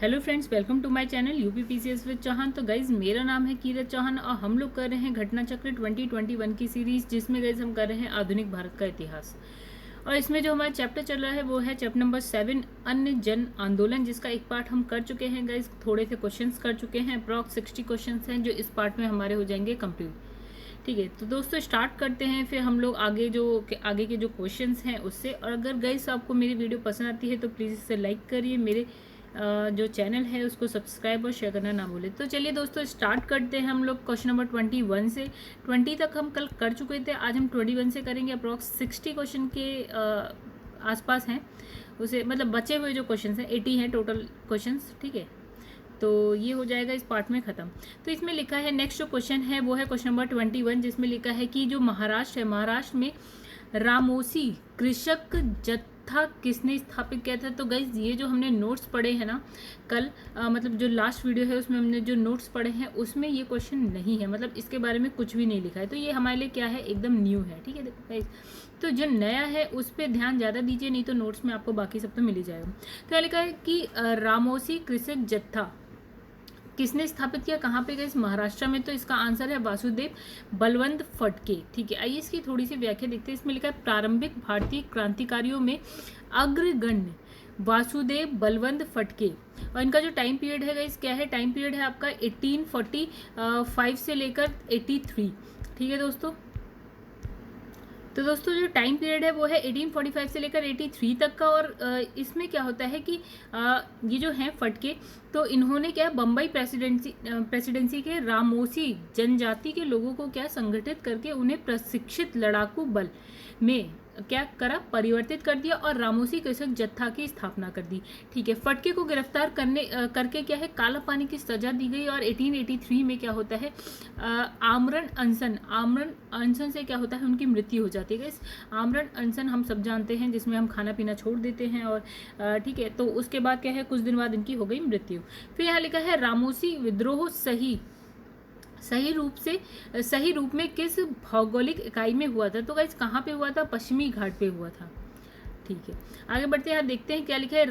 Hello friends, welcome to my channel UPPCS with Chauhan. तो guys मेरा नाम है कीरत चौहान और हम लोग कर रहे हैं घटना चक्र 2021 की सीरीज, जिसमें गाइज हम कर रहे हैं आधुनिक भारत का इतिहास। और इसमें जो हमारा चैप्टर चल रहा है वो है चैप्टर नंबर 7, अन्य जन आंदोलन, जिसका एक पार्ट हम कर चुके हैं गाइज। थोड़े से क्वेश्चंस कर चुके हैं, अप्रॉक्स 60 क्वेश्चंस हैं जो इस पार्ट में हमारे हो जाएंगे कंप्लीट। ठीक है, तो दोस्तों स्टार्ट करते हैं, फिर हम लोग आगे के जो क्वेश्चंस हैं उससे। और अगर गाइस आपको मेरी वीडियो पसंद आती है तो प्लीज़ इसे लाइक करिए, मेरे जो चैनल है उसको सब्सक्राइब और शेयर करना ना भूलें। तो चलिए दोस्तों स्टार्ट करते हैं हम लोग क्वेश्चन नंबर 21 से। 20 तक हम कल कर चुके थे, आज हम 21 से करेंगे। अप्रॉक्स 60 क्वेश्चन के आसपास हैं, उसे मतलब बचे हुए जो क्वेश्चन हैं 80 हैं टोटल क्वेश्चंस। ठीक है, तो ये हो जाएगा इस पार्ट में ख़त्म। तो इसमें लिखा है, नेक्स्ट जो क्वेश्चन है वो है क्वेश्चन नंबर 21, जिसमें लिखा है कि जो महाराष्ट्र है, महाराष्ट्र में रामोसी कृषक जत्था किसने स्थापित किया था। तो गाइज ये जो हमने नोट्स पढ़े हैं ना कल, मतलब जो लास्ट वीडियो है उसमें हमने जो नोट्स पढ़े हैं उसमें ये क्वेश्चन नहीं है, मतलब इसके बारे में कुछ भी नहीं लिखा है। तो ये हमारे लिए क्या है, एकदम न्यू है। ठीक है गाइज, तो जो नया है उस पर ध्यान ज़्यादा दीजिए, नहीं तो नोट्स में आपको बाकी सब तो मिल ही जाएगा। तो यहाँ लिखा है कि रामोसी कृषक जत्था किसने स्थापित किया, कहाँ पे गए, महाराष्ट्र में। तो इसका आंसर है वासुदेव बलवंत फडके। ठीक है, आइए इसकी थोड़ी सी व्याख्या देखते हैं। इसमें लिखा है प्रारंभिक भारतीय क्रांतिकारियों में अग्रगण्य वासुदेव बलवंत फडके। और इनका जो टाइम पीरियड है गाइस, क्या है, टाइम पीरियड है आपका 1845 से लेकर 83। ठीक है दोस्तों, तो दोस्तों जो टाइम पीरियड है वो है 1845 से लेकर 83 तक का। और इसमें क्या होता है कि ये जो हैं फटके, तो इन्होंने क्या बम्बई प्रेसिडेंसी के रामोसी जनजाति के लोगों को क्या संगठित करके उन्हें प्रशिक्षित लड़ाकू बल में क्या करा, परिवर्तित कर दिया और रामोसी कृषक जत्था की स्थापना कर दी। ठीक है, फटके को गिरफ्तार करके क्या है, काला पानी की सजा दी गई। और 1883 में क्या होता है, आमरण अनशन से क्या होता है, उनकी मृत्यु हो जाती है। इस आमरण अनशन हम सब जानते हैं, जिसमें हम खाना पीना छोड़ देते हैं। और ठीक है, तो उसके बाद क्या है, कुछ दिन बाद इनकी हो गई मृत्यु। फिर यहाँ लिखा है रामोसी विद्रोह सही रूप में किस भौगोलिक इकाई में हुआ था। तो गाइस कहाँ पे हुआ था, पश्चिमी घाट पे हुआ था। ठीक है, आगे बढ़ते हैं, देखते हैं क्या लिखा है।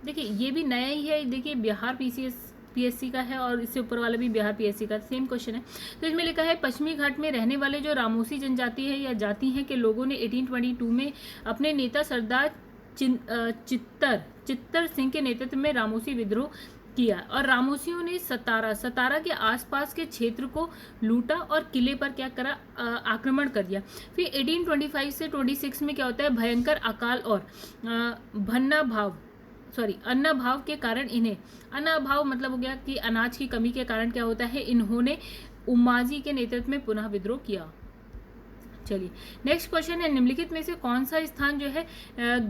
देखिए ये भी नया ही है, देखिए बिहार पीएससी का है और इससे ऊपर वाला भी बिहार पीएससी का सेम क्वेश्चन है। तो इसमें लिखा है पश्चिमी घाट में रहने वाले जो रामोसी जनजाति है या जाति है के लोगों ने 1822 में अपने नेता सरदार चित्तर सिंह के नेतृत्व में रामोसी विद्रोह किया। और रामोसियों ने सतारा के आसपास के क्षेत्र को लूटा और किले पर क्या करा, आक्रमण कर दिया। फिर 1825 से 26 में क्या होता है, भयंकर अकाल और अन्नाभाव के कारण इन्हें, अन्नाभाव मतलब हो गया कि अनाज की कमी के कारण क्या होता है, इन्होंने उमाजी के नेतृत्व में पुनः विद्रोह किया। चलिए नेक्स्ट क्वेश्चन है, निम्नलिखित में से कौन सा स्थान जो है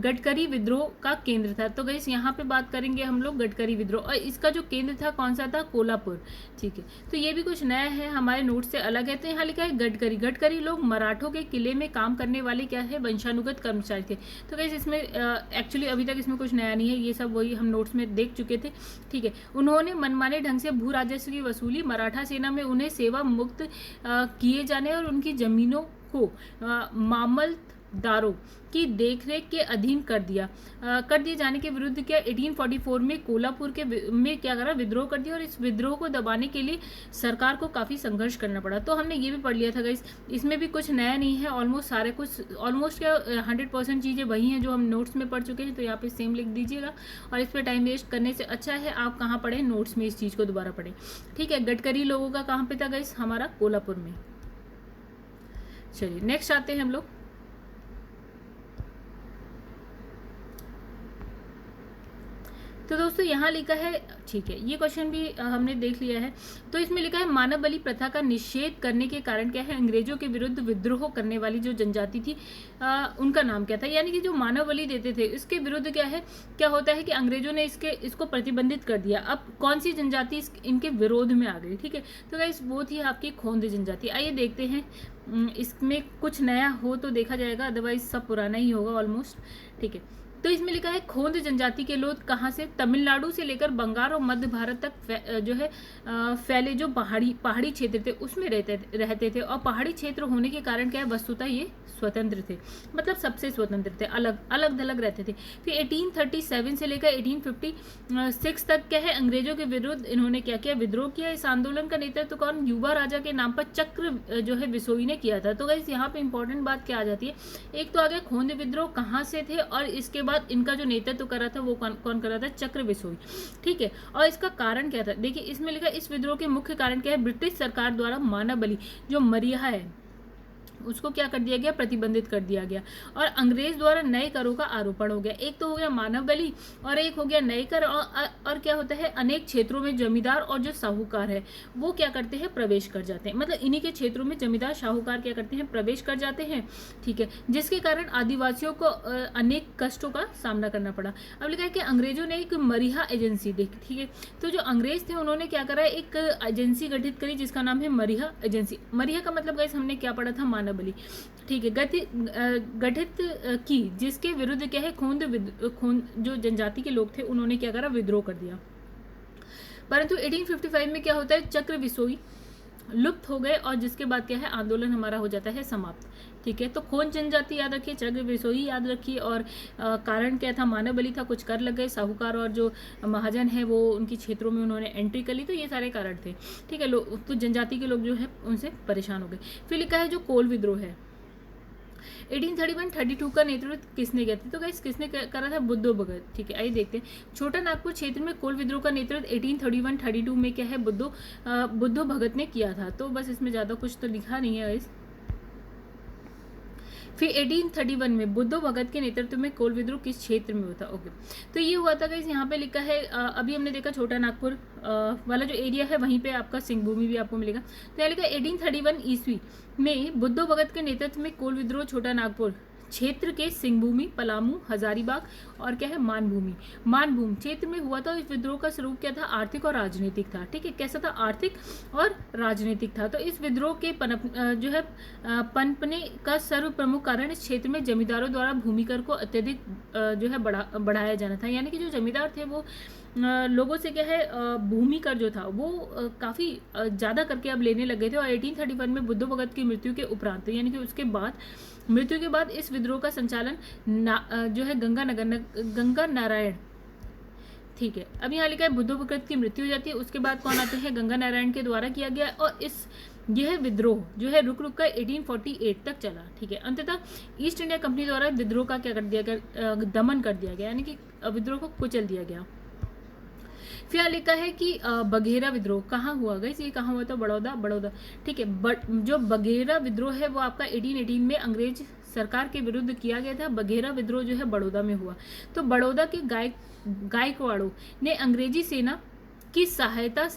गडकरी विद्रोह का केंद्र था। तो गाइस यहाँ पे बात करेंगे हम लोग गडकरी विद्रोह, और इसका जो केंद्र था कौन सा था, कोल्हापुर। ठीक है, तो ये भी कुछ नया है, हमारे नोट से अलग है। तो यहाँ लिखा है गडकरी लोग मराठों के किले में काम करने वाले क्या है, वंशानुगत कर्मचारी थे। तो गाइस इसमें एक्चुअली अभी तक इसमें कुछ नया नहीं है, ये सब वही हम नोट्स में देख चुके थे। ठीक है, उन्होंने मनमाने ढंग से भू राजस्व की वसूली, मराठा सेना में उन्हें सेवा मुक्त किए जाने और उनकी जमीनों को मामलतदारों की देखरेख के अधीन कर दिए जाने के विरुद्ध क्या 1844 में कोल्हापुर में क्या करा, विद्रोह कर दिया। और इस विद्रोह को दबाने के लिए सरकार को काफ़ी संघर्ष करना पड़ा। तो हमने ये भी पढ़ लिया था गाइस, इसमें भी कुछ नया नहीं है, ऑलमोस्ट क्या 100% चीज़ें वही हैं जो हम नोट्स में पढ़ चुके हैं। तो यहाँ पे सेम लिख दीजिएगा, और इस पर टाइम वेस्ट करने से अच्छा है आप कहाँ पढ़ें, नोट्स में इस चीज़ को दोबारा पढ़ें। ठीक है, गडकरी लोगों का कहाँ पे था गाइस, हमारा कोल्हापुर में। चलिए नेक्स्ट आते हैं हम लोग। तो दोस्तों यहाँ लिखा है, ठीक है ये क्वेश्चन भी हमने देख लिया है। तो इसमें लिखा है मानव बलि प्रथा का निषेध करने के कारण क्या है, अंग्रेजों के विरुद्ध विद्रोह करने वाली जो जनजाति थी उनका नाम क्या था। यानी कि जो मानव बलि देते थे इसके विरुद्ध क्या होता है कि अंग्रेजों ने इसको प्रतिबंधित कर दिया। अब कौन सी जनजाति इनके विरोध में आ गई। ठीक है, तो गाइस वो थी आपकी खोंद जनजाति। आइए देखते हैं इसमें कुछ नया हो तो देखा जाएगा, अदरवाइज सब पुराना ही होगा ऑलमोस्ट। ठीक है, तो इसमें लिखा है खोंद जनजाति के लोग कहाँ से, तमिलनाडु से लेकर बंगाल और मध्य भारत तक जो है फैले जो पहाड़ी क्षेत्र थे उसमें रहते थे। और पहाड़ी क्षेत्र होने के कारण क्या है, वस्तुतः ये स्वतंत्र थे, मतलब सबसे स्वतंत्र थे, अलग अलग रहते थे। फिर 1837 से लेकर 1856 तक क्या है, अंग्रेजों के विरुद्ध इन्होंने क्या किया, विद्रोह किया। इस आंदोलन का नेतृत्व कौन, युवा राजा के नाम पर चक्र जो है बिसोई ने किया था। तो गाइस यहाँ पे इंपॉर्टेंट बात क्या आ जाती है, एक तो आ गया खोंद विद्रोह कहाँ से थे, और इसके बाद इनका जो नेतृत्व करा था वो कौन करा था, चक्र बिसोई, ठीक है। और इसका कारण क्या था, देखिए इसमें लिखा इस विद्रोह के मुख्य कारण क्या है, ब्रिटिश सरकार द्वारा मानव बलि जो मरीहा है उसको क्या कर दिया गया, प्रतिबंधित कर दिया गया। और अंग्रेज द्वारा नए करों का आरोपण हो गया, एक तो हो गया मानव बलि और एक हो गया नए कर। और क्या होता है, अनेक क्षेत्रों में जमींदार और जो साहूकार है वो क्या करते हैं, प्रवेश कर जाते हैं, मतलब इन्हीं के क्षेत्रों में जमींदार साहूकार क्या करते हैं, प्रवेश कर जाते हैं, ठीक है, जिसके कारण आदिवासियों को अनेक कष्टों का सामना करना पड़ा। अब लिखा है कि अंग्रेजों ने एक मरीहा एजेंसी देखी, ठीक है। तो जो अंग्रेज थे उन्होंने क्या करा, एक एजेंसी गठित करी जिसका नाम है मरीहा एजेंसी। मरीहा का मतलब गाइस हमने क्या पढ़ा था, मानव बलि, ठीक है, गठित की, जिसके विरुद्ध क्या है, खोंद जो जनजाति के लोग थे उन्होंने क्या करा, विद्रोह कर दिया। परंतु 1855 में क्या होता है, चक्र बिसोई लुप्त हो गए और जिसके बाद क्या है, आंदोलन हमारा हो जाता है समाप्त, ठीक है। तो खोंद जनजाति याद रखिए, चक्र बिसोई याद रखिए, और कारण क्या था, मानव बलि था, कुछ कर लग गए, साहूकार और जो महाजन है वो उनकी क्षेत्रों में उन्होंने एंट्री कर ली, तो ये सारे कारण थे, ठीक है। तो जनजाति के लोग जो है उनसे परेशान हो गए। फिर लिखा है जो कोल विद्रोह है 1831-32 का नेतृत्व किसने किया था, तो गाइस किसने करा था, बुद्धो भगत, ठीक है। आइए देखते हैं, छोटा नागपुर क्षेत्र में कोल विद्रोह का नेतृत्व 1831-32 में क्या है, बुद्धो भगत ने किया था। तो बस इसमें ज्यादा कुछ तो लिखा नहीं है गाइस। फिर 1831 में बुद्धो भगत के नेतृत्व में कोल विद्रोह किस क्षेत्र में हुआ था, ओके। तो ये हुआ था गाइस, यहाँ पे लिखा है अभी हमने देखा छोटा नागपुर वाला जो एरिया है वहीं पे आपका सिंह भूमि भी आपको मिलेगा। तो यहाँ लिखा 1831 ईस्वी में बुद्धो भगत के नेतृत्व में कोल विद्रोह छोटा नागपुर क्षेत्र के सिंहभूमि, पलामू, हजारीबाग और क्या है, मानभूम क्षेत्र में हुआ था। इस विद्रोह का स्वरूप क्या था, आर्थिक और राजनीतिक था, ठीक है। कैसा था, आर्थिक और राजनीतिक था। तो इस विद्रोह के पनपने का सर्व प्रमुख कारण इस क्षेत्र में जमींदारों द्वारा भूमि कर को अत्यधिक जो है बढ़ाया जाना था। यानी कि जो जमींदार थे वो लोगों से क्या है, भूमि कर जो था वो काफ़ी ज़्यादा करके अब लेने लगे थे। और 1831 में बुद्धो भगत की मृत्यु के उपरांत, यानी कि उसके बाद मृत्यु के बाद इस विद्रोह का संचालन जो है गंगा नारायण, ठीक है। अब यहाँ लिखा है बुद्धो भगत की मृत्यु हो जाती है, उसके बाद कौन आते हैं, गंगा नारायण के द्वारा किया गया। और यह विद्रोह जो है रुक कर 1848 तक चला, ठीक है। अंततः ईस्ट इंडिया कंपनी द्वारा विद्रोह का क्या कर दिया गया, दमन कर दिया गया, यानी कि विद्रोह को कुचल दिया गया। फिर लिखा है कि बघेरा विद्रोह कहाँ हुआ, गई ये कहाँ हुआ था, बड़ौदा, ठीक है। जो बघेरा विद्रोह है वो आपका 1818 में अंग्रेज सरकार के विरुद्ध किया गया था। बघेरा विद्रोह जो है बड़ौदा में हुआ। तो बड़ौदा के गायकवाड़ों ने अंग्रेजी सेना की सहायता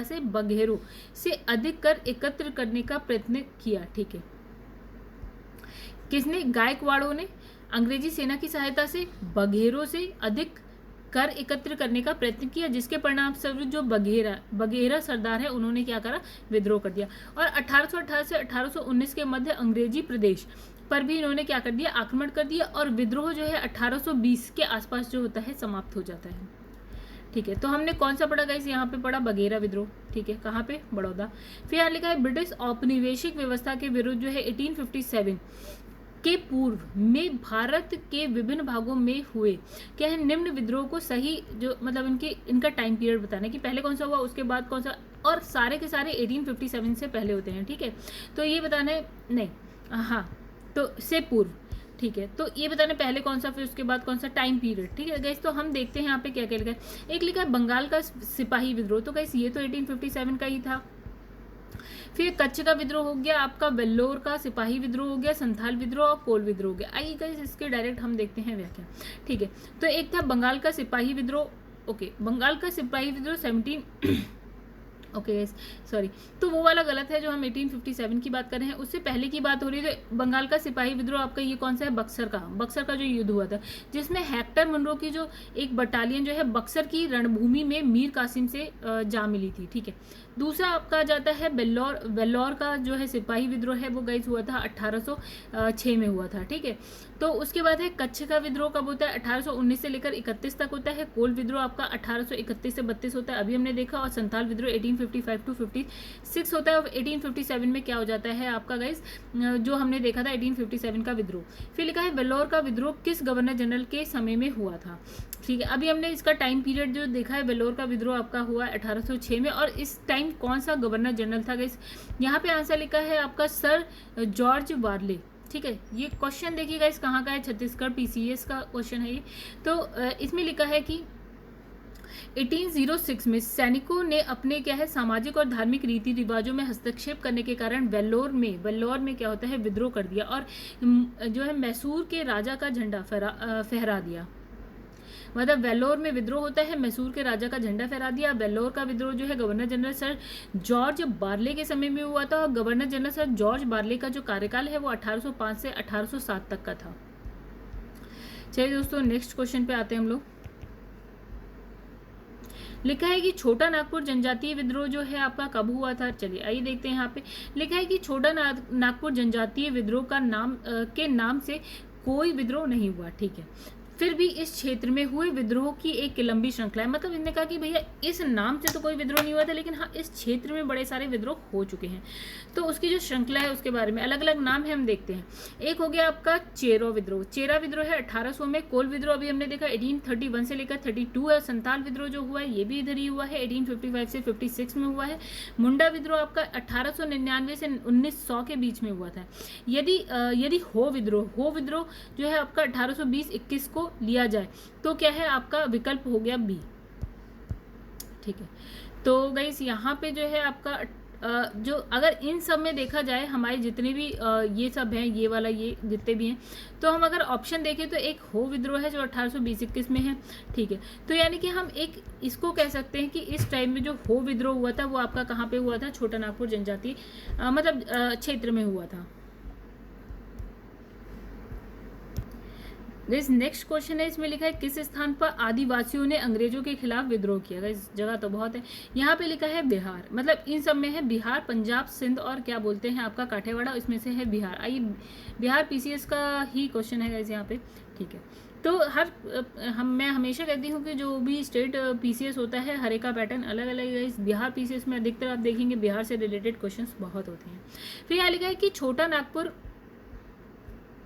से बघेरों से अधिक कर एकत्र करने का प्रयत्न किया, ठीक है। किसने, गायकवाड़ों ने अंग्रेजी सेना की सहायता से बघेरों से अधिक कर एकत्र करने का प्रयत्न किया, जिसके परिणाम स्वरूप जो बघेरा सरदार है उन्होंने क्या करा, विद्रोह कर दिया। और 1818 से 1819 के मध्य अंग्रेजी प्रदेश पर भी इन्होंने क्या कर दिया, आक्रमण कर दिया। और विद्रोह जो है 1820 के आसपास जो होता है समाप्त हो जाता है, ठीक है। तो हमने कौन सा पढ़ा गाइस, यहाँ पे पढ़ा बघेरा विद्रोह, ठीक है। कहाँ पे, बड़ौदा। फिर यहाँ लिखा है ब्रिटिश औपनिवेशिक व्यवस्था के विरुद्ध जो है 1857 के पूर्व में भारत के विभिन्न भागों में हुए क्या है, निम्न विद्रोह को सही जो मतलब इनका टाइम पीरियड बताना कि पहले कौन सा हुआ, उसके बाद कौन सा, और सारे के सारे 1857 से पहले होते हैं, ठीक है। तो ये बताना है, नहीं, हाँ, तो से पूर्व, ठीक है। तो ये बताना पहले कौन सा, फिर उसके बाद कौन सा टाइम पीरियड, ठीक है गाइस। तो हम देखते हैं यहाँ पे क्या क्या लिखा है। एक लिखा है बंगाल का सिपाही विद्रोह, तो गाइस ये तो 1857 का ही था। फिर कच्छ का विद्रोह हो गया, आपका वेल्लोर का सिपाही विद्रोह हो गया, संथाल विद्रोह और कोल विद्रोह हो गया। आइए गाइस इसके डायरेक्ट हम देखते हैं व्याख्या, ठीक है। तो एक था बंगाल का सिपाही विद्रोह, ओके। बंगाल का सिपाही विद्रोह 17 ओके सॉरी, तो वो वाला गलत है जो हम 1857 की बात कर रहे हैं, उससे पहले की बात हो रही है। तो बंगाल का सिपाही विद्रोह आपका ये कौन सा है, बक्सर का जो युद्ध हुआ था, जिसमें हेक्टर मुनरो की जो एक बटालियन जो है बक्सर की रणभूमि में मीर कासिम से जा मिली थी, ठीक है। दूसरा आपका जाता है वेल्लोर का जो है सिपाही विद्रोह है वो गाइस हुआ था 1806 में हुआ था, ठीक है। तो उसके बाद है कच्छ का विद्रोह कब होता है, 1819 से लेकर 31 तक होता है। कोल विद्रोह आपका 1831 से 32 होता है, अभी हमने देखा। और संथाल विद्रोह 1855 टू 56 होता है। और 1857 में क्या हो जाता है आपका गाइस, जो हमने देखा था 1857 का विद्रोह। फिर लिखा है वेल्लोर का विद्रोह किस गवर्नर जनरल के समय में हुआ था। ठीक है, अभी हमने इसका टाइम पीरियड जो देखा है, वेल्लोर का विद्रोह आपका हुआ 1806 में। और इस टाइम कौन सा गवर्नर जनरल था गाइस, यहाँ पे आंसर लिखा है आपका सर जॉर्ज वारले। ठीक है, ये क्वेश्चन देखिएगा इस कहाँ का है, छत्तीसगढ़ पीसीएस का क्वेश्चन है ये। तो इसमें लिखा है कि 1806 में सैनिकों ने अपने क्या है सामाजिक और धार्मिक रीति रिवाजों में हस्तक्षेप करने के कारण वेल्लोर में क्या होता है विद्रोह कर दिया और जो है मैसूर के राजा का झंडा फहरा दिया। मतलब वेल्लोर में विद्रोह होता है, मैसूर के राजा का झंडा फहरा दिया। वेल्लोर का विद्रोह जो है governor general sir George barley के समय में हुआ था। और governor general sir George barley का जो कार्यकाल है वो 1805 से 1807 तक का था। चलिए दोस्तों, नेक्स्ट क्वेश्चन पे आते हैं हम लोग। लिखा है कि छोटा नागपुर जनजातीय विद्रोह जो है आपका कब हुआ था। चलिए आइए देखते हैं। यहाँ पे लिखा है कि छोटा नागपुर जनजातीय विद्रोह का नाम से कोई विद्रोह नहीं हुआ। ठीक है, फिर भी इस क्षेत्र में हुए विद्रोह की एक लंबी श्रृंखला है। मतलब इन्होंने कहा कि भैया इस नाम से तो कोई विद्रोह नहीं हुआ था, लेकिन हाँ इस क्षेत्र में बड़े सारे विद्रोह हो चुके हैं। तो उसकी जो श्रृंखला है उसके बारे में अलग अलग नाम है, हम देखते हैं। एक हो गया आपका चेरो विद्रोह। चेरा विद्रोह है 1800 में। कोल विद्रोह अभी हमने देखा 1831 से लेकर 32 है। संताल विद्रोह जो हुआ है ये भी इधर ही हुआ है, 1855 से 56 में हुआ है। मुंडा विद्रोह आपका 1899 से 1900 के बीच में हुआ था। यदि हो विद्रोह जो है आपका 1820-21 को लिया जाए तो क्या है आपका विकल्प हो गया बी। ठीक है, तो गाइस यहाँ पे जो है आपका जो अगर इन सब में देखा जाए हमारे जितने भी ये सब हैं, ये वाला ये जितने भी हैं, तो हम अगर ऑप्शन देखें तो एक हो विद्रोह है जो 1820-21 में है। ठीक है, तो यानी कि हम एक इसको कह सकते हैं कि इस टाइम में जो हो विद्रोह हुआ था वो आपका कहाँ पे हुआ था, छोटा नागपुर जनजातीय मतलब क्षेत्र में हुआ था। दिस नेक्स्ट क्वेश्चन है, इसमें लिखा है किस स्थान पर आदिवासियों ने अंग्रेजों के खिलाफ विद्रोह किया। इस जगह तो बहुत है, यहाँ पे लिखा है बिहार। मतलब इन सब में है बिहार, पंजाब, सिंध और क्या बोलते हैं आपका काठियावाड़, इसमें से है बिहार। आइए, बिहार पीसीएस का ही क्वेश्चन है गाइस यहाँ पे। ठीक है, तो मैं हमेशा कहती हूँ कि जो भी स्टेट पीसीएस होता है हर एक का पैटर्न अलग अलग है। इस बिहार पीसीएस में अधिकतर आप देखेंगे बिहार से रिलेटेड क्वेश्चन बहुत होते हैं। फिर यहाँ लिखा है कि छोटा नागपुर,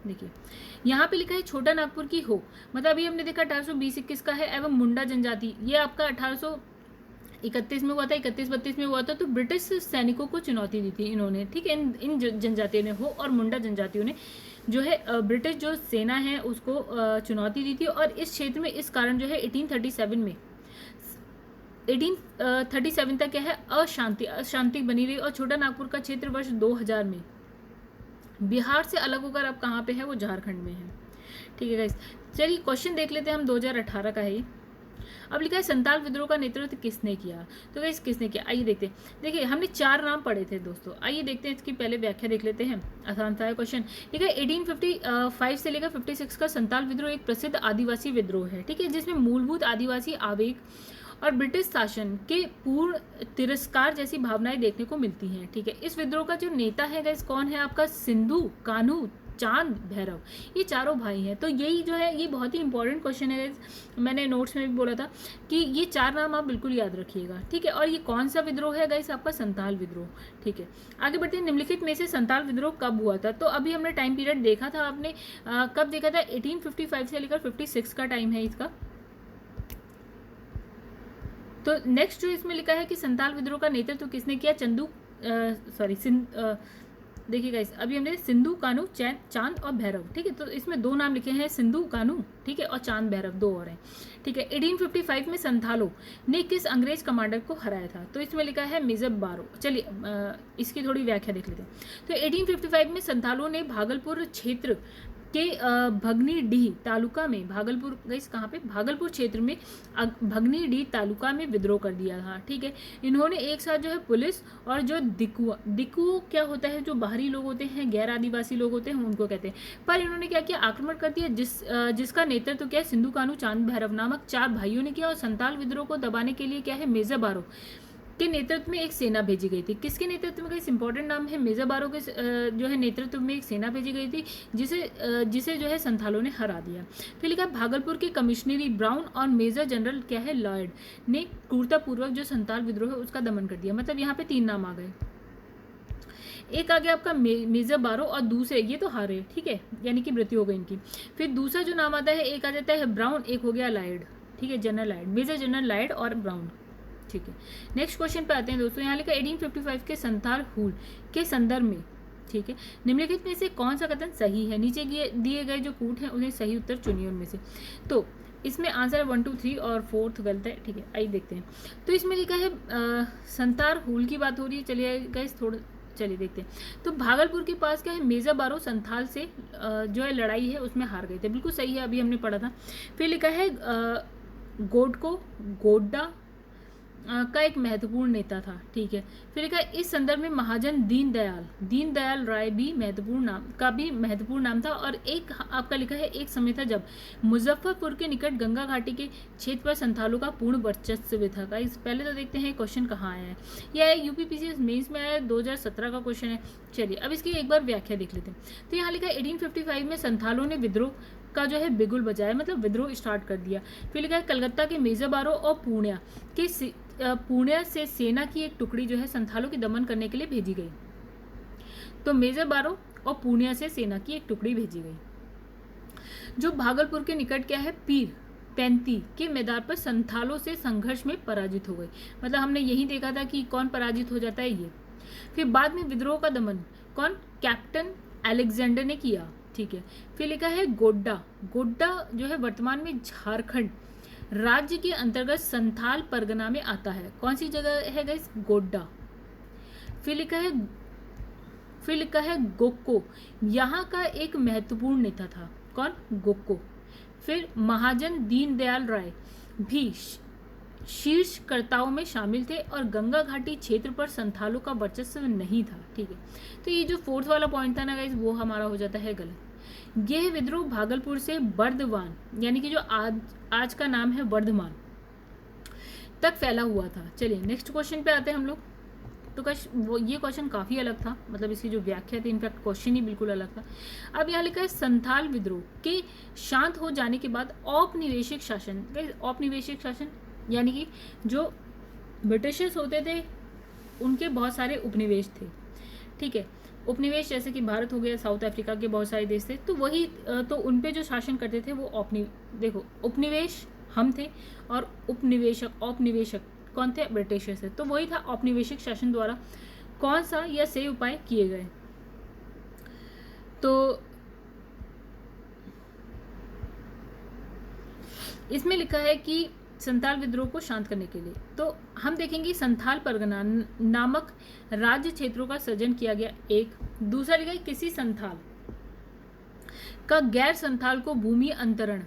देखिए यहाँ पे लिखा है छोटा नागपुर की हो, मतलब अभी हमने देखा 1820-21 का है। एवं मुंडा जनजाति ये आपका 1831 में हुआ था, 31-32 में हुआ था। तो ब्रिटिश सैनिकों को चुनौती दी थी इन्होंने। ठीक है, इन जनजातियों ने, हो और मुंडा जनजातियों ने जो है ब्रिटिश जो सेना है उसको चुनौती दी थी। और इस क्षेत्र में इस कारण जो है 1837 तक क्या है अशांति बनी रही। और छोटा नागपुर का क्षेत्र वर्ष 2000 में बिहार से अलग होकर अब कहाँ पे है, वो झारखंड में है। ठीक है गाइस, चलिए क्वेश्चन देख लेते हैं हम। 2018 का है ये। अब लिखा है संताल विद्रोह का नेतृत्व किसने किया। तो गाइस किसने किया, आइए देखते हैं। देखिए हमने 4 नाम पढ़े थे दोस्तों, आइए देखते हैं इसकी पहले व्याख्या देख लेते हैं। आसान सा है क्वेश्चन। ठीक है, 1855 से लेकर 56 का संताल विद्रोह एक प्रसिद्ध आदिवासी विद्रोह है। ठीक है, जिसमें मूलभूत आदिवासी आवेग और ब्रिटिश शासन के पूर्ण तिरस्कार जैसी भावनाएं देखने को मिलती हैं। ठीक है, इस विद्रोह का जो नेता है गाइस कौन है आपका, सिंधु, कान्हू, चांद, भैरव, ये चारों भाई हैं। तो यही जो है ये बहुत ही इंपॉर्टेंट क्वेश्चन है गाइस। मैंने नोट्स में भी बोला था कि ये 4 नाम आप बिल्कुल याद रखिएगा। ठीक है, और ये कौन सा विद्रोह है गाइस, आपका संताल विद्रोह। ठीक है, आगे बढ़ते हैं। निम्नलिखित में से संताल विद्रोह कब हुआ था। तो अभी हमने टाइम पीरियड देखा था, आपने कब देखा था, 1855 से लेकर 56 का टाइम है इसका। तो नेक्स्ट जो इसमें लिखा है कि संताल विद्रोह का नेतृत्व किसने किया, देखिए गाइस अभी हमने सिंधु, कान्हू, चांद और भैरव। ठीक है, तो इसमें 2 नाम लिखे हैं, सिंधु, कान्हू। ठीक है, और चांद, भैरव 2 और हैं। ठीक है, 1855 में संथालों ने किस अंग्रेज कमांडर को हराया था। तो इसमें लिखा है मेजर बारो। चलिए इसकी थोड़ी व्याख्या देख लेते हैं। तो 1855 में संथालों ने भागलपुर क्षेत्र के भगनीडीह तालुका में, भागलपुर गाइस कहाँ पे, भागलपुर क्षेत्र में भगनीडीह तालुका में विद्रोह कर दिया था। ठीक है, इन्होंने एक साथ जो है पुलिस और जो दिकुओ क्या होता है, जो बाहरी लोग होते हैं, गैर आदिवासी लोग होते हैं, उनको कहते हैं, पर इन्होंने क्या किया, आक्रमण कर दिया, जिसका नेतृत्व क्या है, सिंधु, कान्हू, चांद, भैरव नामक 4 भाइयों ने किया। और संताल विद्रोह को दबाने के लिए क्या है, मेजर बारो के नेतृत्व में एक सेना भेजी गई थी। किसके नेतृत्व में? इस इंपॉर्टेंट नाम है, मेजर बारो के जो है नेतृत्व में एक सेना भेजी गई थी जिसे जो है संथालों ने हरा दिया। फिर लिखा भागलपुर के कमिश्नरी ब्राउन और मेजर जनरल क्या है लॉयड ने क्रूरतापूर्वक जो संथाल विद्रोह है उसका दमन कर दिया। मतलब यहाँ पे 3 नाम आ गए। एक आ गया आपका मेजर बारो और दूसरे ये तो हारे, ठीक है, यानी कि मृत्यु हो गई इनकी। फिर दूसरा जो नाम आता है, एक आ जाता है ब्राउन, एक हो गया लॉयड, ठीक है, general Lloyd, major general Lloyd और ब्राउन, ठीक है। नेक्स्ट क्वेश्चन पे आते हैं दोस्तों। यहाँ लिखा 1855 के संथाल हुल के संदर्भ में, ठीक है, निम्नलिखित में से कौन सा कथन सही है? नीचे दिए गए जो कूट हैं उन्हें सही उत्तर चुनिए उनमें से। तो इसमें आंसर 1, 2, 3 और 4 गलत है, ठीक है। आइए देखते हैं। तो इसमें लिखा है संथाल हुल की बात हो रही है। चलिए गाइस थोड़ा चलिए देखते हैं। तो भागलपुर के पास क्या है, मेजर बारो संथाल से जो है लड़ाई है उसमें हार गए थे, बिल्कुल सही है, अभी हमने पढ़ा था। फिर लिखा है गोड्डा का एक महत्वपूर्ण नेता था, ठीक है। फिर लिखा है इस संदर्भ में महाजन दीनदयाल राय भी महत्वपूर्ण नाम था। और एक आपका लिखा है एक समय था जब मुजफ्फरपुर के निकट गंगा घाटी के क्षेत्र पर संथालों का पूर्ण वर्चस्व था। गाइस पहले तो देखते हैं क्वेश्चन कहाँ आया है। यह यूपीपीसीएस मेंस में आया, 2017 का क्वेश्चन है। चलिए अब इसकी एक बार व्याख्या देख लेते हैं। तो यहाँ लिखा है 1855 में संथालों ने विद्रोह का जो है बिगुल बजाया, मतलब विद्रोह स्टार्ट कर दिया। फिर लिखा है कलकत्ता के मेजर बारो और पूर्णिया से सेना की एक टुकड़ी जो है संथालों की दमन करने के लिए भेजी गई। तो मेजर बारो और पूर्णिया से सेना की एक टुकड़ी भेजी गई जो भागलपुर के निकट क्या है पीर पैंती के मैदान पर संथालों से संघर्ष में पराजित हो गई। मतलब हमने यही देखा था कि कौन पराजित हो जाता है, ये। फिर बाद में विद्रोह का दमन कौन, कैप्टन अलेक्जेंडर ने किया, ठीक है। फिर लिखा है गोड्डा जो है वर्तमान में झारखंड राज्य के अंतर्गत संथाल परगना में आता है। कौन सी जगह है गाइस, गोड्डा। फिर लिखा है गोक्को यहाँ का एक महत्वपूर्ण नेता था, कौन, गोक्को। फिर महाजन दीनदयाल राय भी शीर्षकर्ताओं में शामिल थे और गंगा घाटी क्षेत्र पर संथालों का वर्चस्व नहीं था, ठीक है। तो ये जो 4th वाला पॉइंट था ना गाइस, वो हमारा हो जाता है गलत। यह विद्रोह भागलपुर से बर्धमान, यानी कि जो आज का नाम है बर्धमान, तक फैला हुआ था। चलिए नेक्स्ट क्वेश्चन पे आते हैं हम लोग। तो ये क्वेश्चन काफ़ी अलग था, मतलब इसकी जो व्याख्या थी, इनफैक्ट क्वेश्चन ही बिल्कुल अलग था। अब यहाँ लिखा है संथाल विद्रोह के शांत हो जाने के बाद औपनिवेशिक शासन, औपनिवेशिक शासन यानी कि जो ब्रिटिशर्स होते थे उनके बहुत सारे उपनिवेश थे, ठीक है। उपनिवेश जैसे कि भारत हो गया, साउथ अफ्रीका के बहुत सारे देश थे, तो वही तो उन पे जो शासन करते थे वो उपनिवेश हम थे और औपनिवेशक कौन थे, ब्रिटिशर्स थे। तो वही था औपनिवेशिक शासन द्वारा कौन सा या से उपाय किए गए। तो इसमें लिखा है कि संथाल विद्रोह को शांत करने के लिए तो हम देखेंगे संथाल परगना नामक राज्य क्षेत्रों का सृजन किया गया। एक दूसरा लिखा है किसी संथाल का गैर संथाल को भूमि अंतरण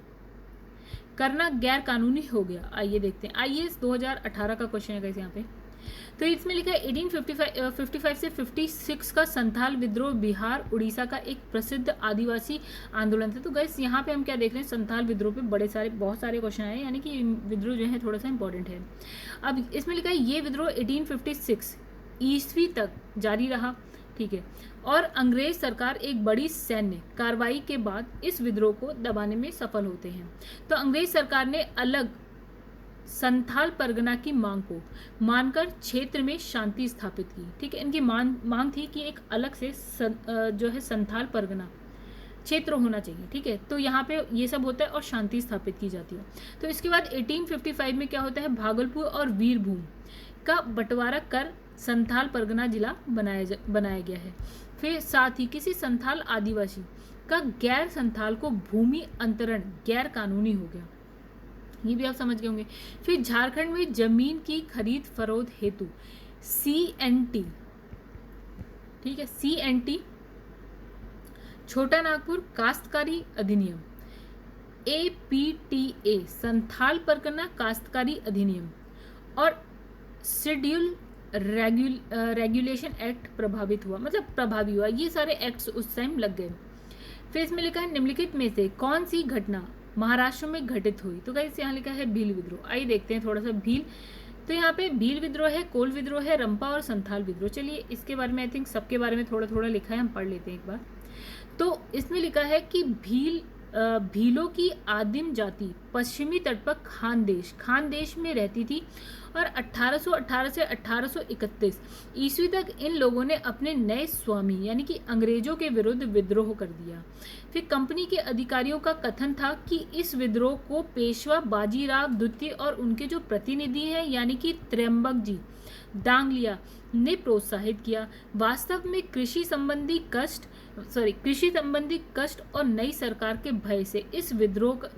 करना गैर कानूनी हो गया। आइए देखते हैं, आईएएस 2018 का क्वेश्चन है यहाँ पे। तो इसमें लिखा है 1855 से 56 का संथाल विद्रोह बिहार उड़ीसा का एक प्रसिद्ध आदिवासी आंदोलन था। तो गाइस यहाँ पे हम क्या देख रहे हैं, संथाल विद्रोह पे बहुत सारे क्वेश्चन आए, यानी कि विद्रोह जो है थोड़ा सा इंपॉर्टेंट है। अब इसमें लिखा है ये विद्रोह 1856 ईस्वी तक जारी रहा, ठीक है, और अंग्रेज सरकार एक बड़ी सैन्य कार्रवाई के बाद इस विद्रोह को दबाने में सफल होते हैं। तो अंग्रेज सरकार ने अलग संथाल परगना की मांग को मानकर क्षेत्र में शांति स्थापित की, ठीक है। इनकी मांग थी कि एक अलग से जो है संथाल परगना क्षेत्र होना चाहिए, ठीक है। तो यहाँ पे ये सब होता है और शांति स्थापित की जाती है। तो इसके बाद 1855 में क्या होता है, भागलपुर और वीरभूम का बंटवारा कर संथाल परगना जिला बनाया गया है। फिर साथ ही किसी संथाल आदिवासी का गैर संथाल को भूमि अंतरण गैर कानूनी हो गया, ये भी आप समझ गए होंगे। फिर झारखंड में जमीन की खरीद फरोख्त हेतु CNT, ठीक है, CNT छोटा नागपुर काश्तकारी अधिनियम, APTA संथाल परगना काश्तकारी अधिनियम और शेड्यूल रेगुलेशन एक्ट प्रभावी हुआ। ये सारे एक्ट्स उस टाइम लग गए। फिर इसमें लिखा है निम्नलिखित में से कौन सी घटना महाराष्ट्र में घटित हुई। तो गाइस यहाँ लिखा है भील विद्रोह। आइए देखते हैं थोड़ा सा भील तो यहाँ पे भील विद्रोह है, कोल विद्रोह है, रंपा और संथाल विद्रोह। चलिए इसके बारे में आई थिंक सबके बारे में थोड़ा थोड़ा लिखा है, हम पढ़ लेते हैं एक बार। तो इसमें लिखा है कि भीलों की आदिम जाति पश्चिमी तट पर खानदेश में रहती थी और 1818 से 1831 ईस्वी तक इन लोगों ने अपने नए स्वामी यानी कि अंग्रेजों के विरुद्ध विद्रोह कर दिया। फिर कंपनी के अधिकारियों का कथन था कि इस विद्रोह को पेशवा बाजीराव द्वितीय और उनके जो प्रतिनिधि हैं यानी कि त्र्यंबक जी दांगलिया ने प्रोत्साहित किया। वास्तव में कृषि संबंधी कष्ट और नई सरकार के भय से इस विद्रोह का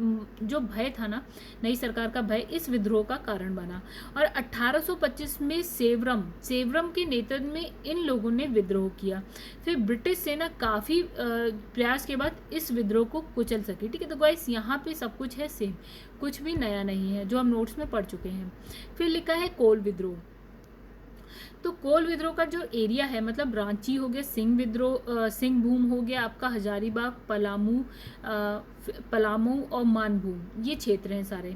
जो भय था ना, नई सरकार का भय इस विद्रोह का कारण बना। और 1825 में सेवरम के नेतृत्व में इन लोगों ने विद्रोह किया। फिर ब्रिटिश सेना काफ़ी प्रयास के बाद इस विद्रोह को कुचल सकी। ठीक है, तो गाइस यहाँ पे सब कुछ है सेम, कुछ भी नया नहीं है जो हम नोट्स में पढ़ चुके हैं। फिर लिखा है कोल विद्रोह। तो कोल विद्रोह का जो एरिया है मतलब रांची हो गया, सिंह भूम हो गया, आपका हजारीबाग, पलामू और मानभूम, ये क्षेत्र हैं सारे।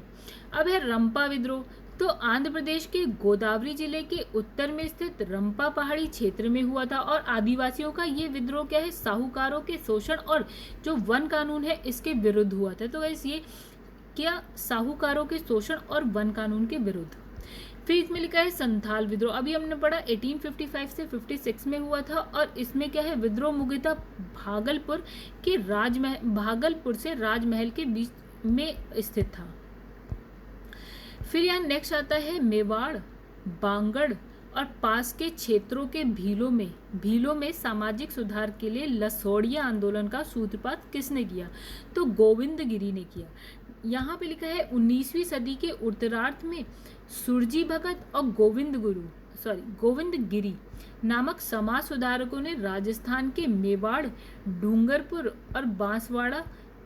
अब है रंपा विद्रोह। तो आंध्र प्रदेश के गोदावरी जिले के उत्तर में स्थित रंपा पहाड़ी क्षेत्र में हुआ था और आदिवासियों का ये विद्रोह क्या है, साहूकारों के शोषण और जो वन कानून है इसके विरुद्ध हुआ था। तो गाइस ये क्या, साहूकारों के शोषण और वन कानून के विरुद्ध। फिर इसमें लिखा है संथाल विद्रोह। अभी हमने पढ़ा 1855 से 56 में हुआ था और इसमें क्या है, विद्रोह मुख्यतः भागलपुर से राजमहल के बीच में स्थित था। फिर यहाँ नेक्स्ट आता है मेवाड़, बांगड़ और पास के क्षेत्रों के भीलों में सामाजिक सुधार के लिए लसोड़िया आंदोलन का सूत्रपात किसने किया? तो गोविंदगिरी ने किया। यहाँ पे लिखा है 19वीं सदी के उत्तरार्ध में सुरजी भगत और गोविंदगिरी नामक समाज सुधारकों ने राजस्थान के मेवाड़, डूंगरपुर और बांसवाड़ा,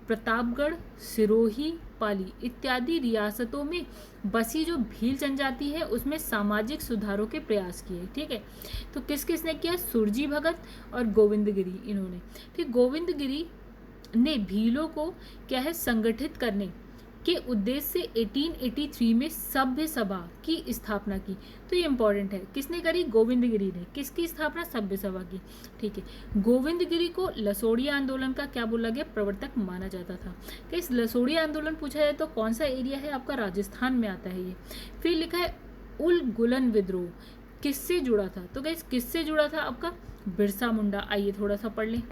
प्रतापगढ़, सिरोही, पाली इत्यादि रियासतों में बसी जो भील जनजाति है उसमें सामाजिक सुधारों के प्रयास किए। ठीक है, तो किसने किया? सुरजी भगत और गोविंदगिरी इन्होंने। फिर गोविंदगिरी ने भीलों को क्या है, संगठित करने के उद्देश्य से 1883 में सभ्य सभा की स्थापना की। तो ये इंपॉर्टेंट है, किसने करी? गोविंदगिरी ने। किसकी स्थापना? सभ्य सभा की। ठीक है, गोविंदगिरी को लसोड़िया आंदोलन का क्या बोला गया? प्रवर्तक माना जाता था। कि इस लसोड़िया आंदोलन पूछा जाए तो कौन सा एरिया है आपका? राजस्थान में आता है ये। फिर लिखा है उलगुलन विद्रोह किससे जुड़ा था? तो गाइस किससे जुड़ा था आपका? बिरसा मुंडा। आइए थोड़ा सा पढ़ लें।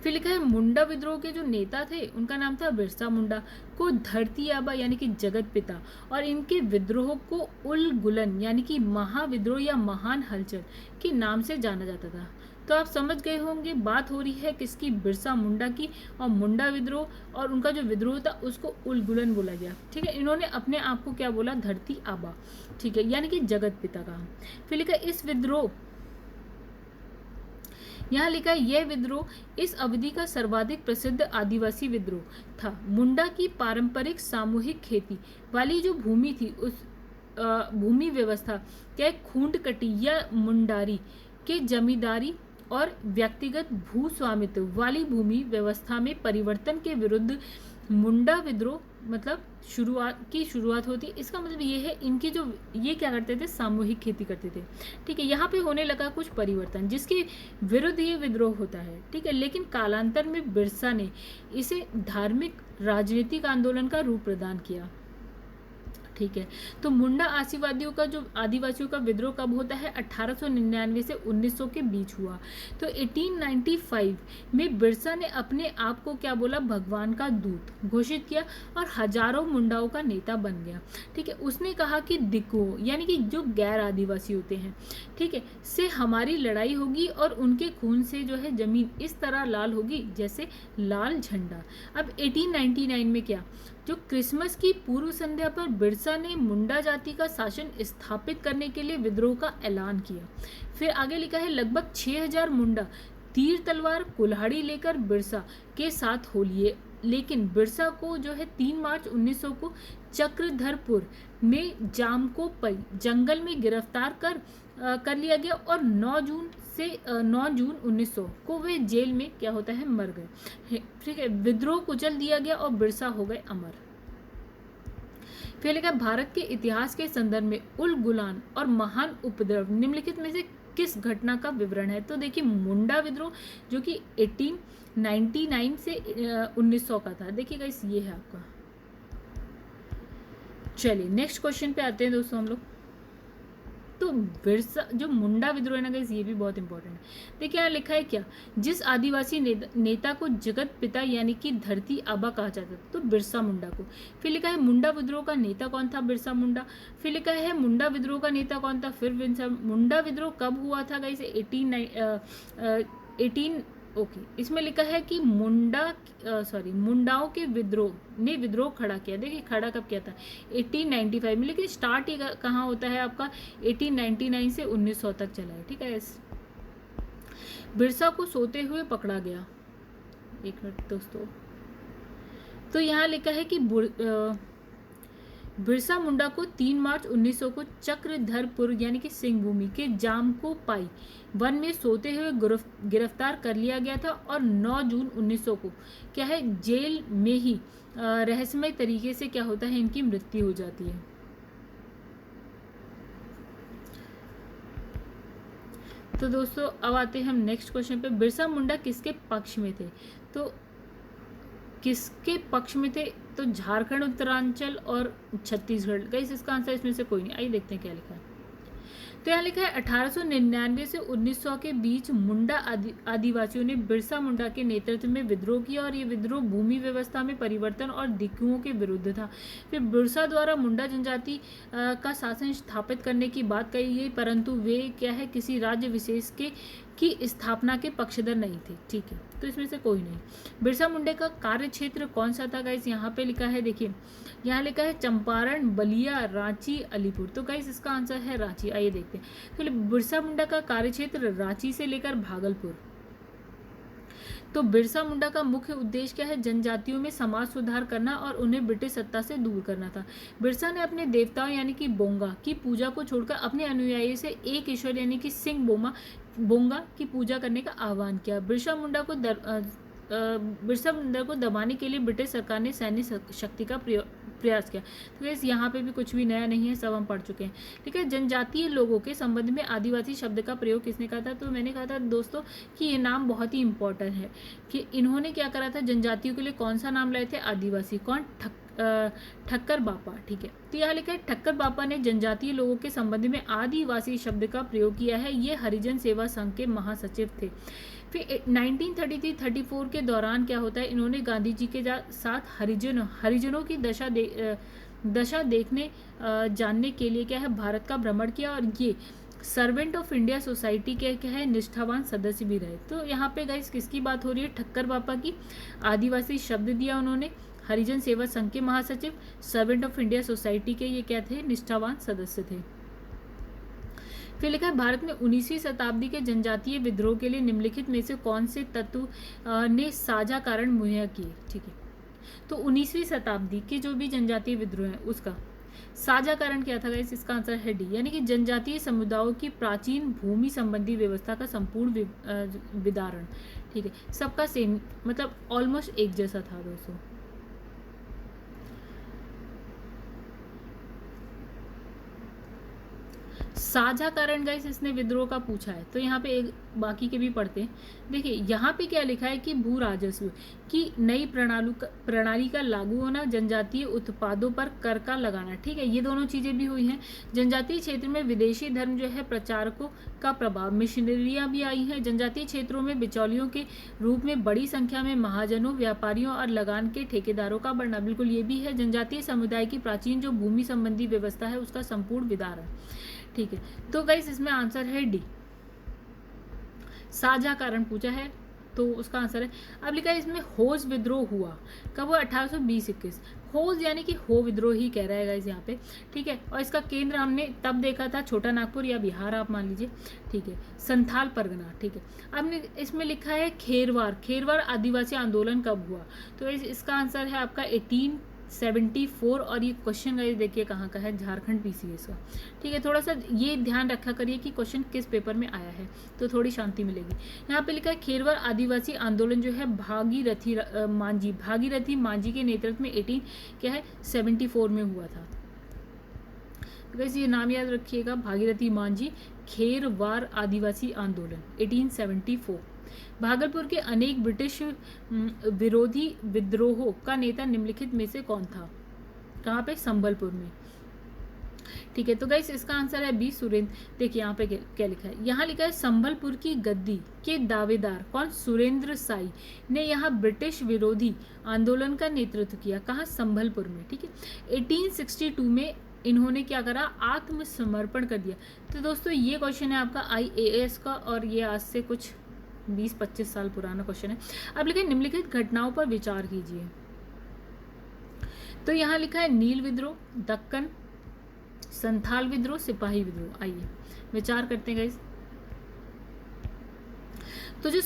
फिर लिखा है मुंडा विद्रोह के जो नेता थे उनका नाम था बिरसा मुंडा, को धरती आबा यानी कि जगत पिता और इनके विद्रोह को उलगुलन यानी कि महाविद्रोह या महान हलचल के नाम से जाना जाता था। तो आप समझ गए होंगे बात हो रही है किसकी? बिरसा मुंडा की। और मुंडा विद्रोह और उनका जो विद्रोह था उसको उलगुलन बोला गया। ठीक है, इन्होंने अपने आप को क्या बोला? धरती आबा। ठीक है, यानी कि जगत पिता कहा। फिर लिखा इस विद्रोह, यहाँ लिखा है यह विद्रोह इस अवधि का सर्वाधिक प्रसिद्ध आदिवासी विद्रोह था। मुंडा की पारंपरिक सामूहिक खेती वाली जो भूमि थी उस भूमि व्यवस्था क्या खूंड कटिया मुंडारी के जमींदारी और व्यक्तिगत भू स्वामित्व वाली भूमि व्यवस्था में परिवर्तन के विरुद्ध मुंडा विद्रोह मतलब शुरुआत होती। इसका मतलब ये है इनकी जो ये क्या करते थे? सामूहिक खेती करते थे। ठीक है, यहाँ पे होने लगा कुछ परिवर्तन जिसके विरुद्ध ये विद्रोह होता है। ठीक है, लेकिन कालांतर में बिरसा ने इसे धार्मिक राजनीतिक आंदोलन का रूप प्रदान किया। ठीक है, तो मुंडा आदिवासियों का विद्रोह कब होता है? 1899 से 1900 के बीच हुआ। तो 1895 में बिरसा ने अपने आप को क्या बोला? भगवान का दूत घोषित किया और हजारों मुंडाओं का नेता बन गया। ठीक है, उसने कहा कि दिक्कुओं यानी कि जो गैर आदिवासी होते हैं, ठीक है, से हमारी लड़ाई होगी और उनके खून से जो है जमीन इस तरह लाल होगी जैसे लाल झंडा। अब 1899 में क्या, जो क्रिसमस की पूर्व संध्या पर बिरसा ने मुंडा जाति का शासन स्थापित करने के लिए विद्रोह का ऐलान किया। फिर आगे लिखा है लगभग 6000 मुंडा तीर तलवार कुल्हाड़ी लेकर बिरसा के साथ हो लिए, लेकिन बिरसा को जो है 3 मार्च 1900 को चक्रधरपुर में जामकोपई जंगल में गिरफ्तार कर लिया गया और 9 जून 1900 को वे जेल में क्या होता है? मर गए। ठीक है, विद्रोह कुचल दिया गया और बिरसा हो गए अमर। फिर लिखा है भारत के इतिहास के संदर्भ में उल गुलान और महान उपद्रव निम्नलिखित में से किस घटना का विवरण है। तो देखिए मुंडा विद्रोह जो कि 1899 से 1900 का था। देखिए गाइस ये है आपका। चलिए नेक्स्ट क्वेश्चन पे आते हैं दोस्तों हम लोग। तो बिरसा जो मुंडा विद्रोह है ना गाइस, ये भी बहुत इंपॉर्टेंट है। देखिए यहाँ लिखा है क्या, जिस आदिवासी नेता को जगत पिता यानी कि धरती आबा कहा जाता था, तो बिरसा मुंडा को। फिर लिखा है मुंडा विद्रोह का नेता कौन था, बिरसा मुंडा। फिर लिखा है मुंडा विद्रोह का नेता कौन था, फिर बिरसा मुंडा विद्रोह कब हुआ था गाइस, 18 ओके इसमें लिखा है कि मुंडाओं के विद्रोह ने विद्रोह खड़ा किया। देखिए खड़ा कब किया था, 1895 में, लेकिन स्टार्ट ही कहाँ होता है आपका, 1899 से 1900 तक चला है। ठीक है, बिरसा को सोते हुए पकड़ा गया। एक मिनट दोस्तों, तो यहाँ लिखा है कि बिरसा मुंडा को 3 मार्च 1900 को चक्रधरपुर यानी कि सिंहभूमि के जामको पाई वन में सोते हुए गिरफ्तार कर लिया गया था और 9 जून 1900 को क्या है जेल में ही रहस्यमय तरीके से क्या होता है, इनकी मृत्यु हो जाती है। तो दोस्तों अब आते हैं हम नेक्स्ट क्वेश्चन पे। बिरसा मुंडा किसके पक्ष में थे, तो किसके पक्ष में थे, तो झारखंड, उत्तरांचल और छत्तीसगढ़। गाइस इसका आंसर इसमें से कोई नहीं। आइए देखते हैं क्या लिखा है। तो यहाँ लिखा है 1899 से 1900 के बीच मुंडा आदिवासियों ने बिरसा मुंडा के नेतृत्व में विद्रोह किया और ये विद्रोह भूमि व्यवस्था में परिवर्तन और दिक्कुओं के विरुद्ध था। फिर बिरसा द्वारा मुंडा जनजाति का शासन स्थापित करने की बात कही गई, परंतु वे क्या है किसी राज्य विशेष की स्थापना के पक्षधर नहीं थे। ठीक है, तो इसमें से कोई नहीं। बिरसा मुंडे का कार्य क्षेत्र कौन सा था गाइस, यहाँ पे लिखा है, देखिए यहाँ लिखा है चंपारण, बलिया, रांची, अलीपुर। तो गाइस इसका आंसर है रांची। आइए देखते हैं। तो बिरसा मुंडा का कार्य क्षेत्र रांची से लेकर भागलपुर। तो बिरसा मुंडा का मुख्य उद्देश्य क्या है, जनजातियों में समाज सुधार करना और उन्हें ब्रिटिश सत्ता से दूर करना था। बिरसा ने अपने देवताओं यानी कि बोंगा की पूजा को छोड़कर अपने अनुयायी से एक ईश्वर यानी कि सिंह बोंगा की पूजा करने का आह्वान किया। बिरसा मुंडा को दबाने के लिए ब्रिटिश सरकार ने सैन्य शक्ति का प्रयास किया। तो इस यहाँ पे भी कुछ भी नया नहीं है, सब हम पढ़ चुके हैं। ठीक है, जनजातीय लोगों के संबंध में आदिवासी शब्द का प्रयोग किसने कहा था, तो मैंने कहा था दोस्तों कि ये नाम बहुत ही इंपॉर्टेंट है कि इन्होंने क्या करा था, जनजातियों के लिए कौन सा नाम लाए थे, आदिवासी। कौन, ठक्कर बापा। ठीक है, तो यहाँ लिखा है ठक्कर बापा ने जनजातीय लोगों के संबंध में आदिवासी शब्द का प्रयोग किया है। ये हरिजन सेवा संघ के महासचिव थे। फिर 1933-34 के दौरान क्या होता है, इन्होंने गांधी जी के साथ हरिजनों की दशा देखने जानने के लिए क्या है भारत का भ्रमण किया और ये सर्वेंट ऑफ इंडिया सोसाइटी के क्या है निष्ठावान सदस्य भी रहे। तो यहाँ पे गाइस किसकी बात हो रही है, ठक्कर बापा की। आदिवासी शब्द दिया उन्होंने, हरिजन सेवा संघ के महासचिव, सर्वेंट ऑफ इंडिया सोसाइटी के ये क्या थे, निष्ठावान सदस्य थे। फिर लिखा है भारत में 19वीं शताब्दी के जनजातीय विद्रोह के लिए निम्नलिखित में से कौन से तत्व ने साझा कारण मुहैया किए। ठीक है, तो 19वीं शताब्दी के जो भी जनजातीय विद्रोह है उसका साझा कारण क्या था गाइस, इसका आंसर है डी, यानी कि जनजातीय समुदायों की प्राचीन भूमि संबंधी व्यवस्था का संपूर्ण विदारण। ठीक है, सबका सेम मतलब ऑलमोस्ट एक जैसा था दोस्तों। साझा कारण गाइस इसने विद्रोह का पूछा है, तो यहाँ पे एक बाकी के भी पढ़ते हैं। देखिए यहाँ पे क्या लिखा है कि भू राजस्व की नई प्रणाली का लागू होना, जनजातीय उत्पादों पर कर का लगाना। ठीक है, ये दोनों चीजें भी हुई हैं। जनजातीय क्षेत्र में विदेशी धर्म जो है प्रचारकों का प्रभाव, मिशनरियां भी आई हैं। जनजातीय क्षेत्रों में बिचौलियों के रूप में बड़ी संख्या में महाजनों, व्यापारियों और लगान के ठेकेदारों का बढ़ना, बिल्कुल ये भी है। जनजातीय समुदाय की प्राचीन जो भूमि संबंधी व्यवस्था है उसका संपूर्ण विदारण। ठीक है, तो गाइस इसमें आंसर है डी, साझा कारण पूछा है तो उसका आंसर है। अब लिखा है इसमें होज विद्रोह हुआ कब हुआ, 1820-21। होज यानी कि हो विद्रोह ही कह रहा है गाइस यहाँ पे। ठीक है, और इसका केंद्र हमने तब देखा था छोटा नागपुर या बिहार आप मान लीजिए। ठीक है, संथाल परगना। ठीक है, अब इसमें लिखा है खेरवार आदिवासी आंदोलन कब हुआ, तो इसका आंसर है आपका 1874। और ये क्वेश्चन गाइस देखिए कहाँ का है, झारखंड PCS का। ठीक है, थोड़ा सा ये ध्यान रखा करिए कि क्वेश्चन किस पेपर में आया है, तो थोड़ी शांति मिलेगी। यहाँ पे लिखा है खेरवार आदिवासी आंदोलन जो है भागीरथी मांझी के नेतृत्व में 74 में हुआ था। गाइस ये नाम याद रखिएगा, भागीरथी मांझी, खेरवार आदिवासी आंदोलन 1874। भागलपुर के अनेक ब्रिटिश विरोधी विद्रोहों का नेता निम्नलिखित में से कौन था? कहाँ पे? संबलपुर में। ठीक है, तो गाइस इसका आंसर है बी, सुरेंद्र। देखिए यहाँ पे क्या लिखा है, यहाँ लिखा है संबलपुर की गद्दी के दावेदार कौन? सुरेंद्र साई ने यहाँ ब्रिटिश विरोधी आंदोलन का नेतृत्व किया। कहाँ? संबलपुर में। ठीक है, 1862 में इन्होंने क्या करा? आत्मसमर्पण कर दिया। तो दोस्तों ये क्वेश्चन है आपका IAS का, और ये आज से कुछ 20-25 साल पुराना क्वेश्चन है। अब लिखा है निम्नलिखित घटनाओं पर विचार कीजिए। तो यहाँ लिखा है नील विद्रोह, दक्कन, संथाल विद्रोह, सिपाही विद्रोह। आइए विचार करते हैं गाइस। तो जो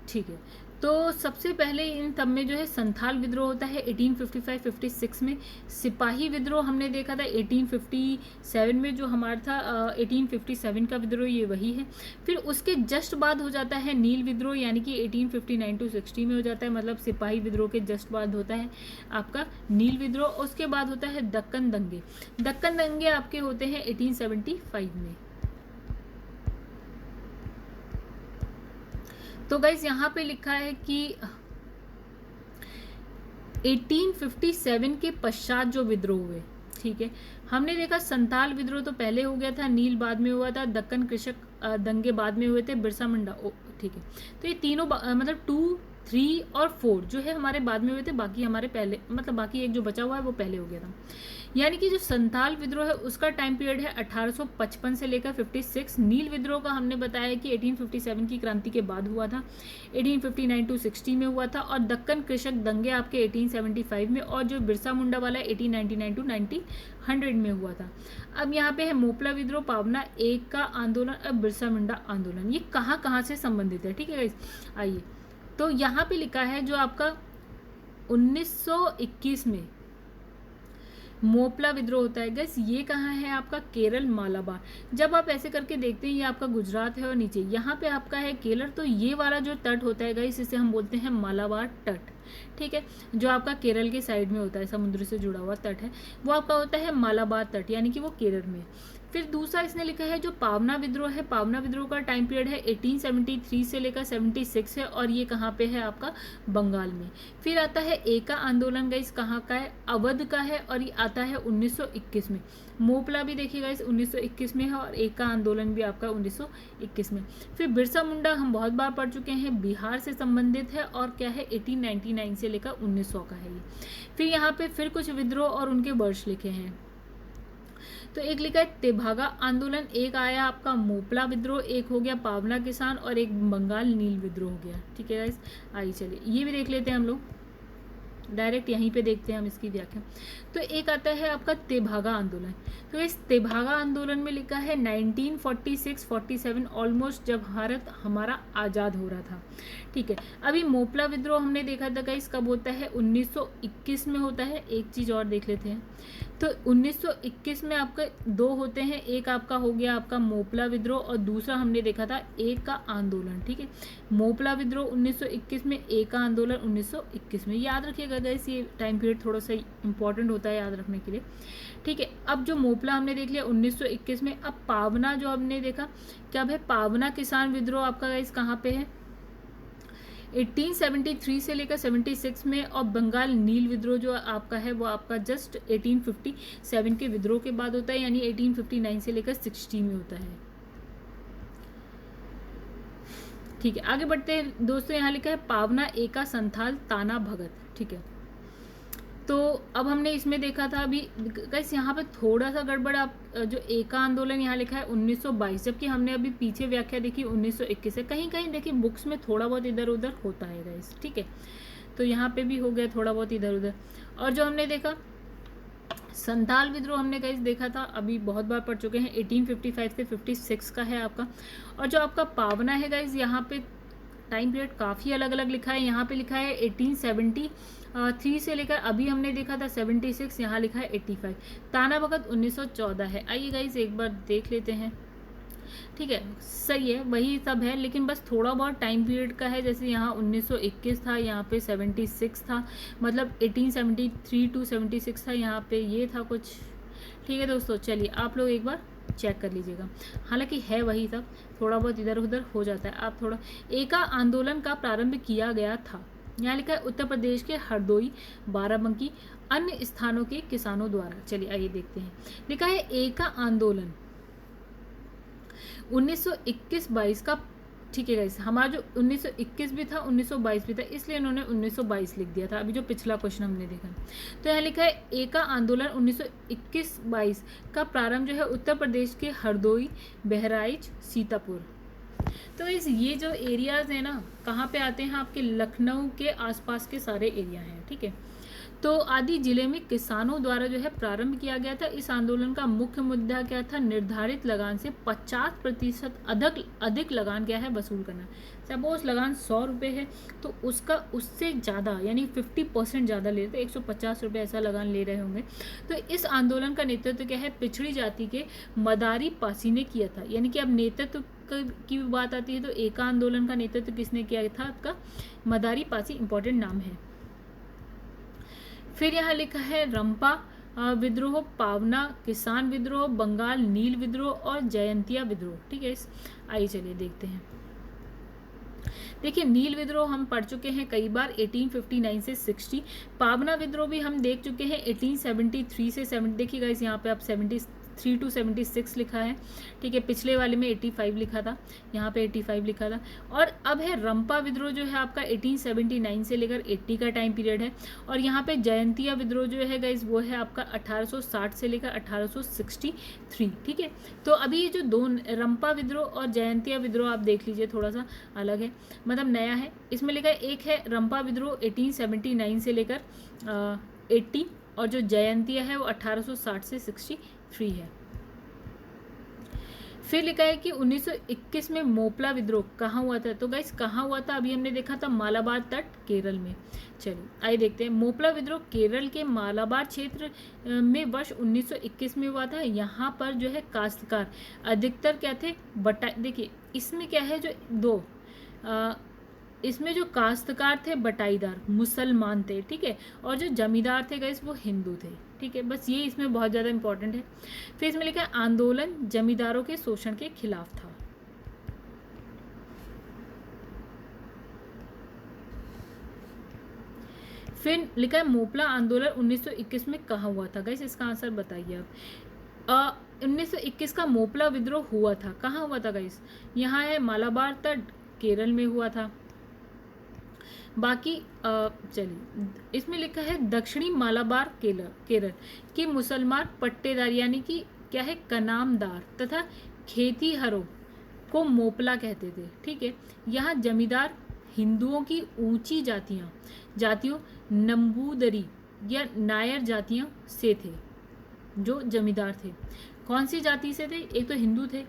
ठीक है, तो सबसे पहले इन सब में जो है संथाल विद्रोह होता है 1855-56 में। सिपाही विद्रोह हमने देखा था 1857 में, जो हमारा था 1857 का विद्रोह, ये वही है। फिर उसके जस्ट बाद हो जाता है नील विद्रोह, यानी कि 1859-60 में हो जाता है, मतलब सिपाही विद्रोह के जस्ट बाद होता है आपका नील विद्रोह। उसके बाद होता है दक्कन दंगे। दक्कन दंगे आपके होते हैं 1875 में। तो गाइस यहाँ पे लिखा है कि 1857 के पश्चात जो विद्रोह हुए, ठीक है, हमने देखा संथाल विद्रोह तो पहले हो गया था, नील बाद में हुआ था, दक्कन कृषक दंगे बाद में हुए थे, बिरसा मुंडा। ठीक है, तो ये तीनों मतलब 2, 3 और 4 जो है हमारे बाद में हुए थे, बाकी हमारे पहले, मतलब बाकी एक जो बचा हुआ है वो पहले हो गया था। यानी कि जो संथाल विद्रोह है उसका टाइम पीरियड है 1855 से लेकर 56। नील विद्रोह का हमने बताया कि 1857 की क्रांति के बाद हुआ था, 1859-60 में हुआ था। और दक्कन कृषक दंगे आपके 1875 में, और जो बिरसा मुंडा वाला 1899-1900 में हुआ था। अब यहाँ पे है मोपला विद्रोह, पावना एक का आंदोलन और बिरसा मुंडा आंदोलन। ये कहाँ कहाँ से संबंधित है? ठीक है गाइस, आइए। तो यहाँ पे लिखा है जो आपका 1921 में मोपला विद्रोह होता है गैस, ये कहाँ है आपका? केरल, मालाबार। जब आप ऐसे करके देखते हैं ये आपका गुजरात है और नीचे यहाँ पे आपका है केरल, तो ये वाला जो तट होता है गैस इसे हम बोलते हैं मालाबार तट। ठीक है, जो आपका केरल के साइड में होता है, समुद्र से जुड़ा हुआ तट है, वो आपका होता है मालाबार तट, यानी कि वो केरल में। फिर दूसरा इसने लिखा है जो पावना विद्रोह है, पावना विद्रोह का टाइम पीरियड है 1873 से लेकर 76 है, और ये कहाँ पे है आपका? बंगाल में। फिर आता है एका आंदोलन गाइस, कहाँ का है? अवध का है, और ये आता है 1921 में। मोपला भी देखिएगा इस 1921 में है, और एका आंदोलन भी आपका 1921 में। फिर बिरसा मुंडा हम बहुत बार पढ़ चुके हैं, बिहार से संबंधित है, और क्या है? 1899 से लेकर 1900 का है ये। फिर यहाँ पे फिर कुछ विद्रोह और उनके वर्ष लिखे हैं। तो एक लिखा है तेभागा आंदोलन, एक आया आपका मोपला विद्रोह, एक हो गया पावना किसान, और एक बंगाल नील विद्रोह हो गया। ठीक है गाइस, आइए चलिए ये भी देख लेते हैं हम लोग, डायरेक्ट यहीं पे देखते हैं हम इसकी व्याख्या। तो एक आता है आपका तेभागा आंदोलन। तो इस तेभागा आंदोलन में लिखा है 1946-47 ऑलमोस्ट, जब भारत हमारा आज़ाद हो रहा था। ठीक है, अभी मोपला विद्रोह हमने देखा था गाइस कब होता है? 1921 में होता है। एक चीज़ और देख लेते हैं, तो 1921 में आपका दो होते हैं, एक आपका हो गया आपका मोपला विद्रोह, और दूसरा हमने देखा था एक का आंदोलन। ठीक है, मोपला विद्रोह 1921 में, एक का आंदोलन 1921 में। याद रखिएगा गाइस, ये टाइम पीरियड थोड़ा सा इंपॉर्टेंट होता है याद रखने के लिए। ठीक है, अब जो मोपला हमने देख लिया 1921 में, अब पावना जो हमने देखा, क्या है? पावना किसान विद्रोह आपका गाइस कहाँ पे है? 1873 से लेकर 76 में, और बंगाल नील विद्रोह जो आपका है वो आपका जस्ट 1857 के विद्रोह के बाद होता है, यानी 1859 से लेकर 60 में होता है। ठीक है, आगे बढ़ते हैं दोस्तों। यहाँ लिखा है पावना एका संथाल ताना भगत। ठीक है, तो अब हमने इसमें देखा था अभी गाइस, यहाँ पे थोड़ा सा गड़बड़, आप जो एका आंदोलन यहाँ लिखा है 1922, जबकि हमने अभी पीछे व्याख्या देखी 1921 है। कहीं कहीं देखिए बुक्स में थोड़ा बहुत इधर उधर होता है गाइस। ठीक है, तो यहाँ पे भी हो गया थोड़ा बहुत इधर उधर। और जो हमने देखा संथाल विद्रोह हमने गाइस देखा था, अभी बहुत बार पढ़ चुके हैं, 1855 से 56 का है आपका। और जो आपका पावना है गाइस, यहाँ पे टाइम पीरियड काफ़ी अलग अलग लिखा है। यहाँ पे लिखा है 1873 से लेकर अभी हमने देखा था 76, यहाँ लिखा है 85। ताना भगत 1914 है। आइए गाइस एक बार देख लेते हैं। ठीक है, सही है, वही सब है, लेकिन बस थोड़ा बहुत टाइम पीरियड का है। जैसे यहाँ 1921 था, यहाँ पे 76 था, मतलब 1873 to 76 था, यहाँ पे ये था कुछ ठीक है दोस्तों, चलिए आप लोग एक बार चेक कर लीजिएगा। हालांकि है वही सब, थोड़ा बहुत इधर उधर हो जाता है। आप थोड़ा एका आंदोलन का प्रारंभ किया गया था, यहाँ लिखा है उत्तर प्रदेश के हरदोई, बाराबंकी, अन्य स्थानों के किसानों द्वारा। चलिए आइए देखते हैं। लिखा है एका आंदोलन 1921-22 का। ठीक है गाइस, हमारा जो 1921 भी था 1922 भी था, इसलिए इन्होंने 1922 लिख दिया था, अभी जो पिछला क्वेश्चन हमने देखा। तो यहाँ लिखा है एका आंदोलन 1921-22 का प्रारंभ जो है उत्तर प्रदेश के हरदोई, बहराइच, सीतापुर। तो इस ये जो एरियाज है ना, कहाँ पे आते हैं, आपके लखनऊ के आसपास के सारे एरिया हैं। ठीक है, तो आदि जिले में किसानों द्वारा जो है प्रारंभ किया गया था। इस आंदोलन का मुख्य मुद्दा क्या था, निर्धारित लगान से 50% अधिक लगान क्या है वसूल करना। सपोज लगान 100 रुपये है तो उसका उससे ज़्यादा यानी 50% ज़्यादा ले रहे थे, 150 रुपये ऐसा लगान ले रहे होंगे। तो इस आंदोलन का नेतृत्व क्या है, पिछड़ी जाति के मदारी पासी ने किया था। यानी कि अब नेतृत्व की बात आती है तो एका आंदोलन का नेतृत्व किसने किया था, आपका मदारी पासी इंपॉर्टेंट नाम है। फिर यहाँ लिखा है रंपा विद्रोह, पावना किसान विद्रोह, बंगाल नील विद्रोह और जयंतिया विद्रोह। ठीक है, आइए चलिए देखते हैं। देखिए नील विद्रोह हम पढ़ चुके हैं कई बार, 1859 से 60। पावना विद्रोह भी हम देख चुके हैं 1873 से 70। देखिएगा इस यहाँ पे आप 73 to 76 लिखा है। ठीक है, पिछले वाले में 85 लिखा था, यहाँ पे 85 लिखा था। और अब है रंपा विद्रोह जो है आपका 1879 से लेकर 80 का टाइम पीरियड है। और यहाँ पे जयंतिया विद्रोह जो है गाइस वो है आपका 1860 से लेकर 1863। ठीक है, तो अभी ये जो दो रंपा विद्रोह और जयंतिया विद्रोह आप देख लीजिए, थोड़ा सा अलग है, मतलब नया है। इसमें लिखा है एक है रंपा विद्रोह 1879 से लेकर 80 और जो जयंतिया है वो 1860 से 63 है। फिर लिखा है कि 1921 में मोपला विद्रोह कहाँ हुआ था। तो गाइस कहाँ हुआ था, अभी हमने देखा था मालाबार तट केरल में। चलिए आइए देखते हैं। मोपला विद्रोह केरल के मालाबार क्षेत्र में वर्ष 1921 में हुआ था। यहाँ पर जो है काश्तकार अधिकतर क्या थे, देखिए इसमें क्या है, जो इसमें जो काश्तकार थे बटाईदार मुसलमान थे। ठीक है, और जो जमींदार थे गाइस वो हिंदू थे। ठीक है, बस ये इसमें बहुत ज़्यादा इंपॉर्टेंट है। फिर इसमें लिखा है आंदोलन जमींदारों के शोषण के खिलाफ था। फिर लिखा है मोपला आंदोलन 1921 में कहाँ हुआ था। गाइस इसका आंसर बताइए आप। 1921 का मोपला विद्रोह हुआ था, कहाँ हुआ था गाइस, यहाँ है मालाबार तट केरल में हुआ था। बाकी चलिए इसमें लिखा है दक्षिणी मालाबार केरल की मुसलमान पट्टेदार यानी कि क्या है कनामदार तथा खेतीहरों को मोपला कहते थे। ठीक है, यहाँ जमींदार हिंदुओं की ऊंची जातियों नंबूदरी या नायर जातियों से थे। जो जमींदार थे कौन सी जाति से थे, एक तो हिंदू थे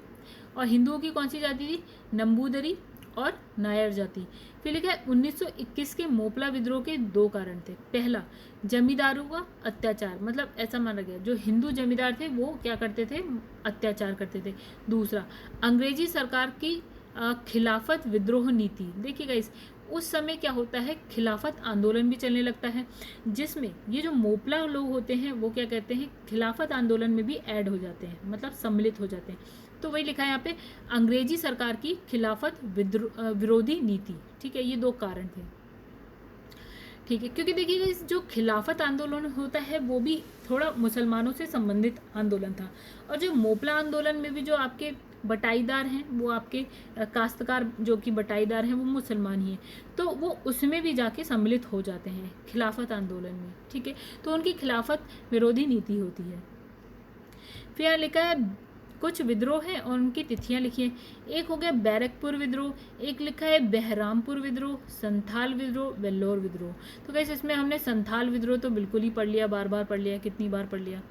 और हिंदुओं की कौन सी जाति थी, नंबूदरी और नायर जाति। फिर लिखा है 1921 के मोपला विद्रोह के दो कारण थे। पहला जमींदारों का अत्याचार, मतलब ऐसा माना गया जो हिंदू जमींदार थे वो क्या करते थे, अत्याचार करते थे। दूसरा अंग्रेजी सरकार की खिलाफत विद्रोह नीति। देखिएगा उस समय क्या होता है, खिलाफत आंदोलन भी चलने लगता है, जिसमें ये जो मोपला लोग होते हैं वो क्या कहते हैं, खिलाफत आंदोलन में भी ऐड हो जाते हैं, मतलब सम्मिलित हो जाते हैं। तो वही लिखा है यहाँ पे अंग्रेजी सरकार की खिलाफत विरोधी नीति। ठीक है, ये दो कारण थे। ठीक है, क्योंकि देखिएगा इस जो खिलाफत आंदोलन होता है वो भी थोड़ा मुसलमानों से संबंधित आंदोलन था, और जो मोपला आंदोलन में भी जो आपके बटाईदार हैं वो आपके काश्तकार जो कि बटाईदार हैं वो मुसलमान ही हैं, तो वो उसमें भी जाके सम्मिलित हो जाते हैं खिलाफत आंदोलन में। ठीक है, तो उनकी खिलाफत विरोधी नीति होती है। फिर यहाँ लिखा है कुछ विद्रोह हैं और उनकी तिथियां लिखी हैं। एक हो गया बैरकपुर विद्रोह, एक लिखा है बहरामपुर विद्रोह, संथाल विद्रोह, वेल्लोर विद्रोह। तो कैसे इसमें हमने संथाल विद्रोह तो बिल्कुल ही पढ़ लिया, बार बार पढ़ लिया, कितनी बार पढ़ लिया।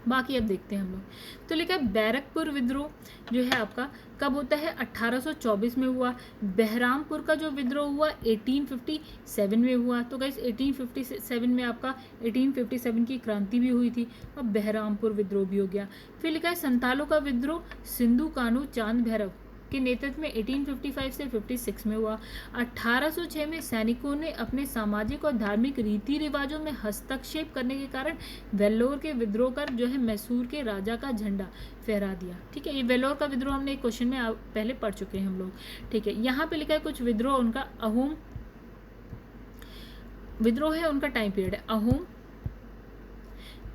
बाकी अब देखते हैं हम लोग। तो लिखा है बैरकपुर विद्रोह जो है आपका कब होता है, 1824 में हुआ। बहरामपुर का जो विद्रोह हुआ 1857 में हुआ। तो गाइस 1857 में आपका 1857 की क्रांति भी हुई थी और बहरामपुर विद्रोह भी हो गया। फिर लिखा है संतालों का विद्रोह सिंधु कान्हू चांद भैरव के नेतृत्व में 1855 से 56 में हुआ। 1806 में सैनिकों ने अपने सामाजिक और धार्मिक रीति रिवाजों में हस्तक्षेप करने के कारण वेल्लोर के विद्रोह कर जो है मैसूर के राजा का झंडा फहरा दिया। ठीक है, ये वेल्लोर का विद्रोह हमने एक क्वेश्चन में पहले पढ़ चुके हैं हम लोग। ठीक है, यहाँ पे लिखा है कुछ विद्रोह उनका अहोम विद्रोह है, उनका टाइम पीरियड है अहोम,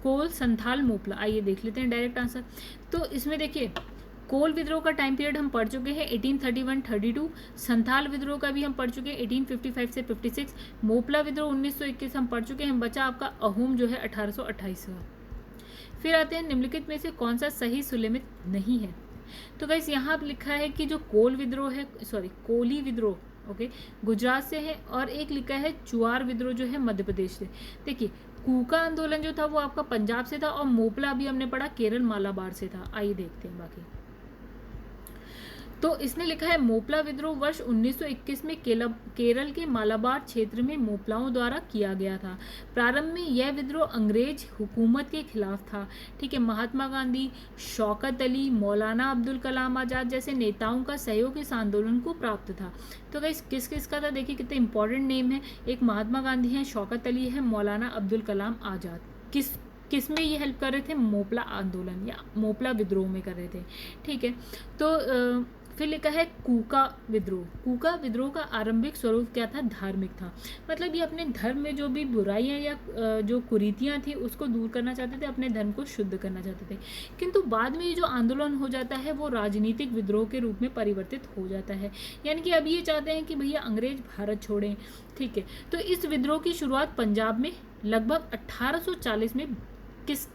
कोल, संथाल, मोपला। आइए देख लेते हैं डायरेक्ट आंसर। तो इसमें देखिए कोल विद्रोह का टाइम पीरियड हम पढ़ चुके हैं 1831-32, संथाल विद्रोह का भी हम पढ़ चुके हैं 1855 से 56, मोपला विद्रोह 1921 हम पढ़ चुके हैं। बचा आपका अहोम जो है 1828 का। फिर आते हैं निम्नलिखित में से कौन सा सही सुलेमित नहीं है। तो गाइस यहाँ लिखा है कि जो कोल विद्रोह है, कोली विद्रोह ओके गुजरात से है, और एक लिखा है चुआर विद्रोह जो है मध्य प्रदेश से। देखिए कूका आंदोलन जो था वो आपका पंजाब से था, और मोपला अभी हमने पढ़ा केरल मालाबार से था। आइए देखते हैं बाकी। तो इसने लिखा है मोपला विद्रोह वर्ष 1921 में केरल के मालाबार क्षेत्र में मोपलाओं द्वारा किया गया था। प्रारंभ में यह विद्रोह अंग्रेज हुकूमत के खिलाफ था। ठीक है, महात्मा गांधी, शौकत अली, मौलाना अब्दुल कलाम आज़ाद जैसे नेताओं का सहयोग इस आंदोलन को प्राप्त था। तो गाइस किस किस का था, देखिए कितने इंपॉर्टेंट नेम है। एक महात्मा गांधी है, शौकत अली है, मौलाना अब्दुल कलाम आज़ाद। किस में ये हेल्प कर रहे थे, मोपला आंदोलन या मोपला विद्रोह में कर रहे थे। ठीक है, तो फिर लिखा है कूका विद्रोह। कूका विद्रोह का आरंभिक स्वरूप क्या था, धार्मिक था। मतलब ये अपने धर्म में जो भी बुराइयां या जो कुरीतियां थी उसको दूर करना चाहते थे, अपने धर्म को शुद्ध करना चाहते थे। किंतु बाद में ये जो आंदोलन हो जाता है वो राजनीतिक विद्रोह के रूप में परिवर्तित हो जाता है। यानी कि अब ये चाहते हैं कि भैया अंग्रेज भारत छोड़ें। ठीक है, तो इस विद्रोह की शुरुआत पंजाब में लगभग 1840 में किस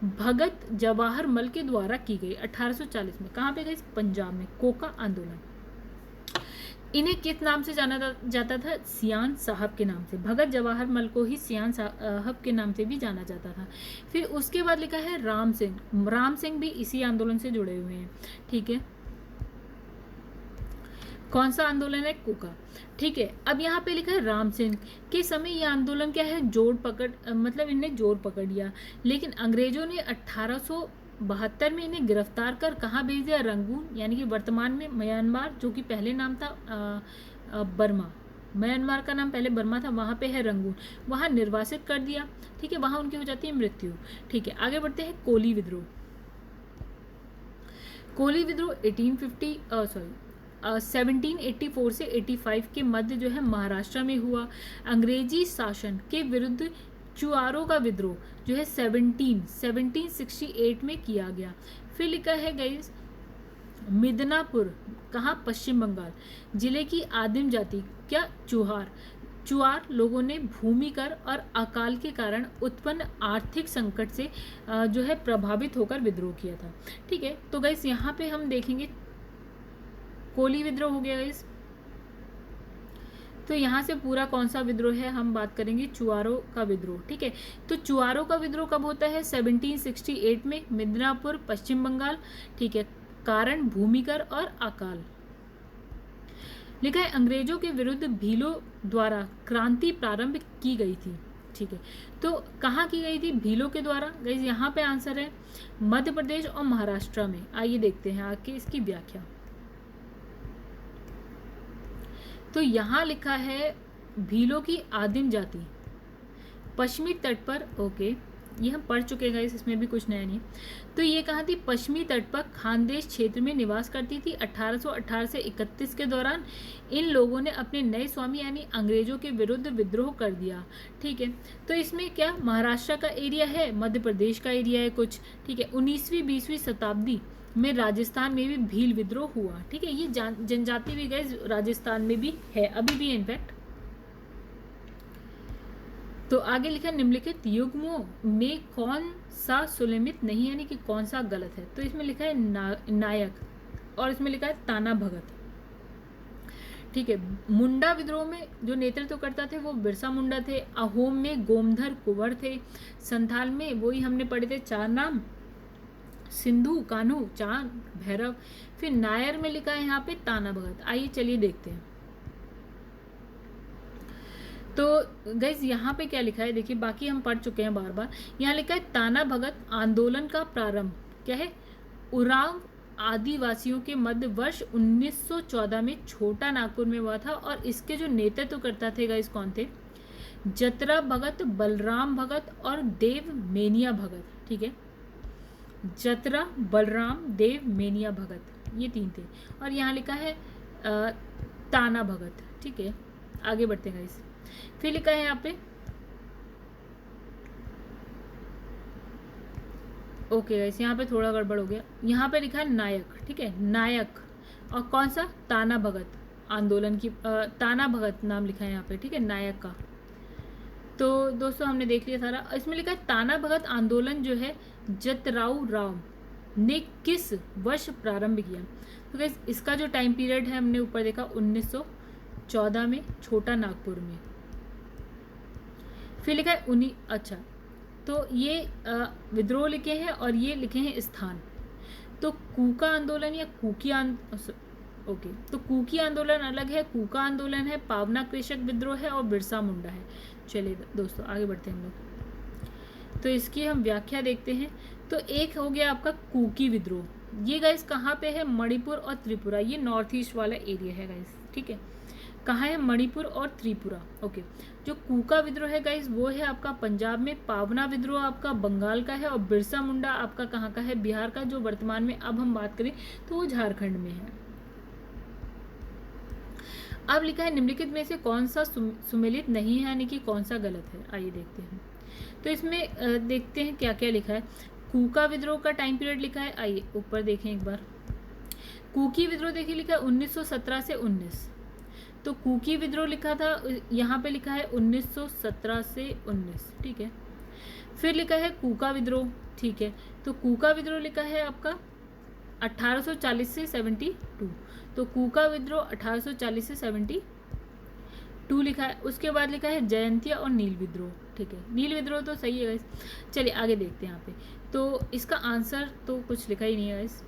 भगत जवाहर मल के द्वारा की गई। 1840 में कहाँ पे गई, पंजाब में, कोका आंदोलन। इन्हें किस नाम से जाना जाता था, सियान साहब के नाम से। भगत जवाहर मल को ही सियान साहब के नाम से भी जाना जाता था। फिर उसके बाद लिखा है राम सिंह भी इसी आंदोलन से जुड़े हुए हैं। ठीक है, कौन सा आंदोलन है, कुका। ठीक है, अब यहाँ पे लिखा है राम सिंह के समय ये आंदोलन क्या है, मतलब इन्हें जोर पकड़ लिया। लेकिन अंग्रेजों ने 1872 में इन्हें गिरफ्तार कर कहाँ भेज दिया, रंगून, यानी कि वर्तमान में म्यांमार, जो कि पहले नाम था बर्मा। म्यांमार का नाम पहले बर्मा था, वहाँ पे है रंगून, वहाँ निर्वासित कर दिया। ठीक है, वहाँ उनकी हो जाती है मृत्यु। ठीक है, आगे बढ़ते हैं कोली विद्रोह। कोली विद्रोह 1784 से 85 के मध्य जो है महाराष्ट्र में हुआ। अंग्रेजी शासन के विरुद्ध चुआरों का विद्रोह जो है 1768 में किया गया। फिर लिखा है गाइस मिदनापुर, कहाँ, पश्चिम बंगाल, जिले की आदिम जाति क्या, चुआर लोगों ने भूमि कर और अकाल के कारण उत्पन्न आर्थिक संकट से जो है प्रभावित होकर विद्रोह किया था। ठीक है, तो गाइस यहाँ पे हम देखेंगे कोली विद्रोह हो गया गाइस। तो यहाँ से पूरा कौन सा विद्रोह है, हम बात करेंगे चुआरों का विद्रोह। ठीक है, तो चुआरों का विद्रोह कब होता है, 1768 में, मिदनापुर, पश्चिम बंगाल। ठीक है, कारण भूमिकर और अकाल। लिखा है अंग्रेजों के विरुद्ध भीलों द्वारा क्रांति प्रारंभ की गई थी। ठीक है, तो कहाँ की गई थी, भीलों के द्वारा। गाइस यहाँ पे आंसर है मध्य प्रदेश और महाराष्ट्र में। आइए देखते हैं आगे इसकी व्याख्या। तो यहाँ लिखा है भीलों की आदिम जाति पश्चिमी तट पर, ओके ये हम पढ़ चुके हैं, इसमें भी कुछ नया नहीं। तो ये कहाँ थी, पश्चिमी तट पर खानदेश क्षेत्र में निवास करती थी। 1818 से 31 के दौरान इन लोगों ने अपने नए स्वामी यानी अंग्रेजों के विरुद्ध विद्रोह कर दिया। ठीक है, तो इसमें क्या महाराष्ट्र का एरिया है, मध्य प्रदेश का एरिया है कुछ। ठीक है, 19वीं-20वीं शताब्दी में राजस्थान में भी भील विद्रोह हुआ। ठीक है, ये जनजाति भी गए राजस्थान में भी है, अभी भी इनफैक्ट। तो आगे लिखा निम्नलिखित युग्मों में कौन सा सुलेमित नहीं, यानी कि कौन सा गलत है। तो इसमें लिखा है नायक, और इसमें लिखा है ताना भगत। ठीक है, मुंडा विद्रोह में जो नेतृत्व करता थे वो बिरसा मुंडा थे। अहोम में गोमधर कुंवर थे। संथाल में वही हमने पढ़े थे चार नाम, सिंधु, कान्हू, चांद, भैरव। फिर नायर में लिखा है यहाँ पे ताना भगत। आइए चलिए देखते हैं। तो गाइज यहाँ पे क्या लिखा है देखिए, बाकी हम पढ़ चुके हैं बार बार। यहाँ लिखा है ताना भगत आंदोलन का प्रारंभ क्या है, उरांव आदिवासियों के मध्य वर्ष 1914 में छोटा नागपुर में हुआ था और इसके जो नेतृत्व करता थे गाइस कौन थे? जतरा भगत, बलराम भगत और देव मेनिया भगत। ठीक है, जतरा, बलराम, देव मेनिया भगत, ये तीन थे। और यहाँ लिखा है ताना भगत। ठीक है, आगे बढ़ते हैं गाइस। फिर लिखा है यहाँ पे ओके गाइस, यहाँ पे थोड़ा गड़बड़ हो गया। यहाँ पे लिखा है नायक। ठीक है, नायक। और कौन सा? ताना भगत आंदोलन की ताना भगत नाम लिखा है यहाँ पे। ठीक है, नायक का। तो दोस्तों हमने देख लिया सारा। इसमें लिखा है ताना भगत आंदोलन जो है जतराऊ राव ने किस वर्ष प्रारंभ किया? तो गाइस इसका जो टाइम पीरियड है हमने ऊपर देखा 1914 में छोटा नागपुर में। फिर लिखा है अच्छा, तो ये विद्रोह लिखे हैं और ये लिखे हैं स्थान। तो कूका आंदोलन या ओके, तो कूकी आंदोलन अलग है, कूका आंदोलन है, पावना कृषक विद्रोह है और बिरसा मुंडा है। चलिए दोस्तों आगे बढ़ते हैं हम लोग। तो इसकी हम व्याख्या देखते हैं। तो एक हो गया आपका कूकी विद्रोह। ये गाइस कहाँ पे है? मणिपुर और त्रिपुरा, ये नॉर्थ ईस्ट वाला एरिया है गाइस। ठीक है, कहाँ है? मणिपुर और त्रिपुरा। ओके, जो कूका विद्रोह है गाइस वो है आपका पंजाब में, पावना विद्रोह आपका बंगाल का है और बिरसा मुंडा आपका कहाँ का है? बिहार का, जो वर्तमान में अब हम बात करें तो वो झारखंड में है। अब लिखा है निम्नलिखित में से कौन सा सुमेलित नहीं है, यानी कि कौन सा गलत है। आइए देखते हैं। तो इसमें देखते हैं क्या क्या लिखा है। कूका विद्रोह का टाइम पीरियड लिखा है, आइए ऊपर देखें एक बार। कूकी विद्रोह देखिए लिखा है 1917 से 19। तो कूकी विद्रोह लिखा था, यहाँ पे लिखा है 1917 से 19। ठीक है, फिर लिखा है कूका विद्रोह। ठीक है, तो कूका विद्रोह लिखा है आपका 1840 से 72। तो कूका विद्रोह 1840 से 72 लिखा है। उसके बाद लिखा है जयंतिया और नील विद्रोह। ठीक है, नील विद्रोह तो सही है गाइस। चलिए आगे देखते हैं यहाँ पे। तो इसका आंसर तो कुछ लिखा ही नहीं है गाइस।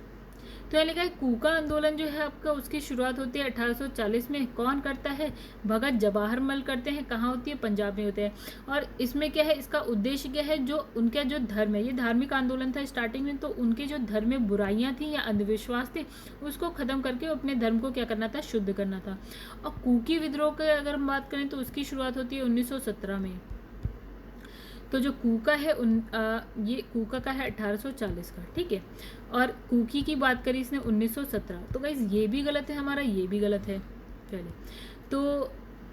तो यहाँ लिखा है कूका आंदोलन जो है आपका, उसकी शुरुआत होती है 1840 में। कौन करता है? भगत जवाहरमल करते हैं। कहाँ होती है? पंजाब में होते हैं। और इसमें क्या है? इसका उद्देश्य क्या है? जो उनका जो धर्म है, ये धार्मिक आंदोलन था स्टार्टिंग में, तो उनके जो धर्म में बुराइयां थी या अंधविश्वास थे उसको खत्म करके अपने धर्म को क्या करना था? शुद्ध करना था। और कूकी विद्रोह की अगर हम बात करें तो उसकी शुरुआत होती है 1917 में। तो जो कूका है ये कूका का है 1840 का। ठीक है, और कूकी की बात करी इसने 1917। तो गाइस ये भी गलत है हमारा, ये भी गलत है। चलिए,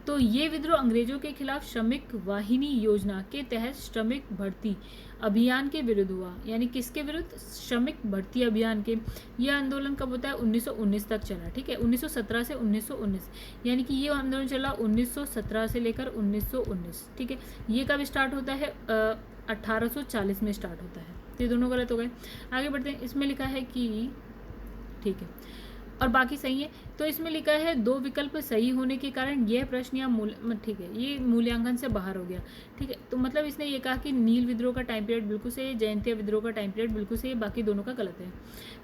तो ये विद्रोह अंग्रेजों के खिलाफ श्रमिक वाहिनी योजना के तहत श्रमिक भर्ती अभियान के विरुद्ध हुआ। यानी किसके विरुद्ध? श्रमिक भर्ती अभियान के। यह आंदोलन कब होता है? 1919 तक चला। ठीक है, 1917 से 1919, यानी कि ये आंदोलन चला 1917 से लेकर 1919। ठीक है, ये कब स्टार्ट होता है? 1840 में स्टार्ट होता है। ये दोनों गलत हो गए। आगे बढ़ते हैं। इसमें लिखा है कि ठीक है, और बाकी सही है। तो इसमें लिखा है 2 विकल्प सही होने के कारण यह प्रश्न या ठीक है, ये मूल्यांकन से बाहर हो गया। ठीक है, तो मतलब इसने ये कहा कि नील विद्रोह का टाइम पीरियड बिल्कुल सही है, जयंतिया विद्रोह का टाइम पीरियड बिल्कुल सही है, बाकी दोनों का गलत है।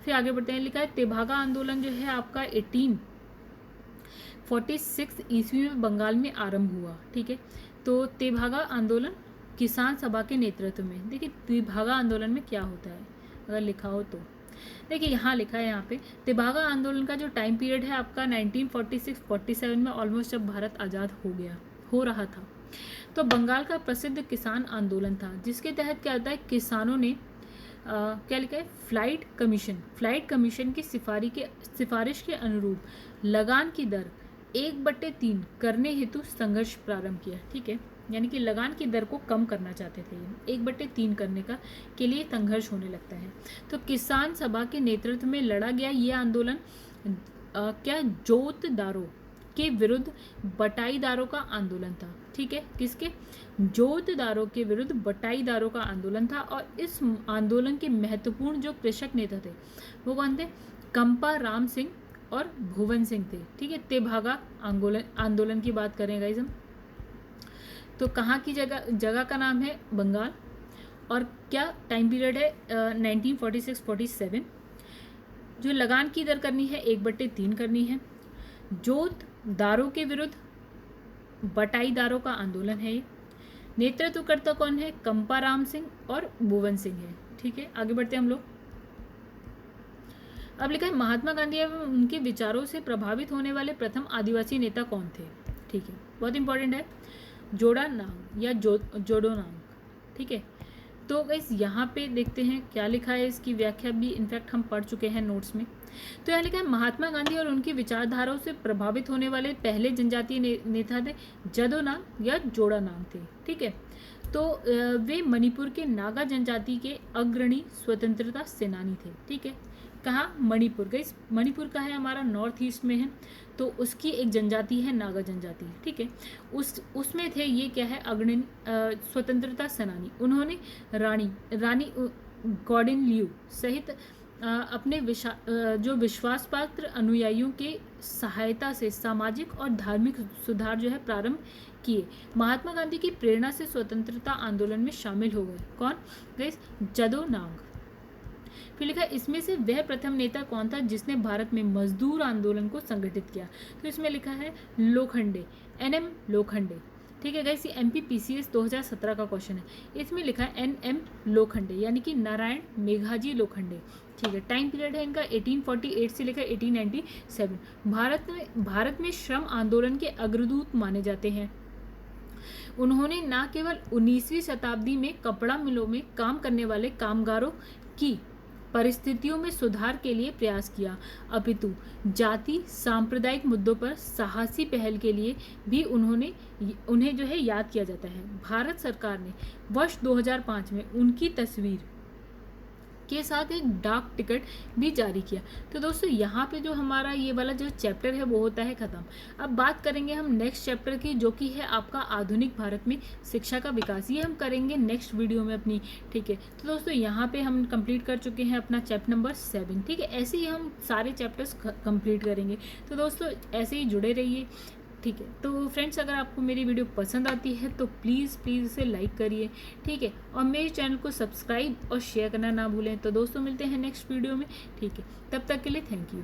फिर आगे बढ़ते हैं। लिखा है तेभागा आंदोलन जो है आपका 1846 ईस्वी में बंगाल में आरंभ हुआ। ठीक है, तो तेभागा आंदोलन किसान सभा के नेतृत्व में। देखिए तेभागा आंदोलन में क्या होता है अगर लिखा हो तो देखिए, यहाँ लिखा है यहाँ पे तेभागा आंदोलन का जो टाइम पीरियड है आपका 1946-47 में, ऑलमोस्ट जब भारत आज़ाद हो रहा था। तो बंगाल का प्रसिद्ध किसान आंदोलन था, जिसके तहत क्या होता है? किसानों ने क्या लिखा है? फ्लाइट कमीशन की सिफारिश के अनुरूप लगान की दर 1/3 करने हेतु संघर्ष प्रारंभ किया। ठीक है, यानी कि लगान की दर को कम करना चाहते थे, 1/3 करने के लिए संघर्ष होने लगता है। तो किसान सभा के नेतृत्व में लड़ा गया ये आंदोलन क्या जोतदारों के विरुद्ध बटाईदारों का आंदोलन था। ठीक है, किसके? जोतदारों के विरुद्ध बटाईदारों का आंदोलन था। और इस आंदोलन के महत्वपूर्ण जो कृषक नेता थे वो कौन थे? कंपा राम सिंह और भुवन सिंह थे। ठीक है, तेभागा आंदोलन की बात करें गाइस हम, तो कहाँ की जगह का नाम है? बंगाल। और क्या टाइम पीरियड है? 1946-47। जो लगान की दर करनी है 1/3 करनी है। जोतदारों के विरुद्ध बटाईदारों का आंदोलन है। ये नेतृत्वकर्ता कौन है? कंपाराम सिंह और भुवन सिंह है। ठीक है, आगे बढ़ते हैं हम लोग। अब लिखा है महात्मा गांधी एवं उनके विचारों से प्रभावित होने वाले प्रथम आदिवासी नेता कौन थे। ठीक है, बहुत इंपॉर्टेंट है, जोड़ा नांग या जोडो नांग। ठीक है, तो गाइस यहाँ पे देखते हैं क्या लिखा है, इसकी व्याख्या भी इनफैक्ट हम पढ़ चुके हैं नोट्स में। तो यहाँ लिखा है महात्मा गांधी और उनकी विचारधाराओं से प्रभावित होने वाले पहले जनजातीय नेता थे जदो नांग या जोड़ा नांग थे। ठीक है, तो वे मणिपुर के नागा जनजाति के अग्रणी स्वतंत्रता सेनानी थे। ठीक है, कहाँ, मणिपुर। गाइस मणिपुर का है हमारा नॉर्थ ईस्ट में है, तो उसकी एक जनजाति है नागा जनजाति। ठीक है, उसमें थे ये क्या है, अग्रणी स्वतंत्रता सेनानी। उन्होंने रानी गॉर्डन लियू सहित अपने जो विश्वास पात्र अनुयायियों के सहायता से सामाजिक और धार्मिक सुधार जो है प्रारंभ किए। महात्मा गांधी की प्रेरणा से स्वतंत्रता आंदोलन में शामिल हो गए। कौन, गाइस, जदो नांग। फिर लिखा इसमें से वह प्रथम नेता कौन था जिसने भारत में मजदूर आंदोलन को संगठित किया। तो इसमें लिखा है लोखंडे, NM लोखंडे। ठीक है गाइस, ये MPPCS 2017 का क्वेश्चन है। इसमें लिखा है NM लोखंडे यानी कि नारायण मेघाजी लोखंडे। ठीक है, टाइम पीरियड है इनका 1848 से लेकर 1897। भारत में श्रम आंदोलन के अग्रदूत माने जाते हैं। उन्होंने न केवल 19वीं शताब्दी में कपड़ा मिलों में काम करने वाले कामगारों की परिस्थितियों में सुधार के लिए प्रयास किया, अपितु जाति सांप्रदायिक मुद्दों पर साहसी पहल के लिए भी उन्हें जो है याद किया जाता है। भारत सरकार ने वर्ष 2005 में उनकी तस्वीर के साथ एक डाक टिकट भी जारी किया। तो दोस्तों यहाँ पे जो हमारा ये वाला जो चैप्टर है वो होता है ख़त्म। अब बात करेंगे हम नेक्स्ट चैप्टर की, जो कि है आपका आधुनिक भारत में शिक्षा का विकास। ये हम करेंगे नेक्स्ट वीडियो में अपनी। ठीक है, तो दोस्तों यहाँ पे हम कंप्लीट कर चुके हैं अपना चैप्टर नंबर 7। ठीक है, ऐसे ही हम सारे चैप्टर्स कंप्लीट करेंगे। तो दोस्तों ऐसे ही जुड़े रहिए। ठीक है, तो फ्रेंड्स अगर आपको मेरी वीडियो पसंद आती है तो प्लीज़ इसे लाइक करिए। ठीक है, और मेरे चैनल को सब्सक्राइब और शेयर करना ना भूलें। तो दोस्तों मिलते हैं नेक्स्ट वीडियो में। ठीक है, तब तक के लिए थैंक यू।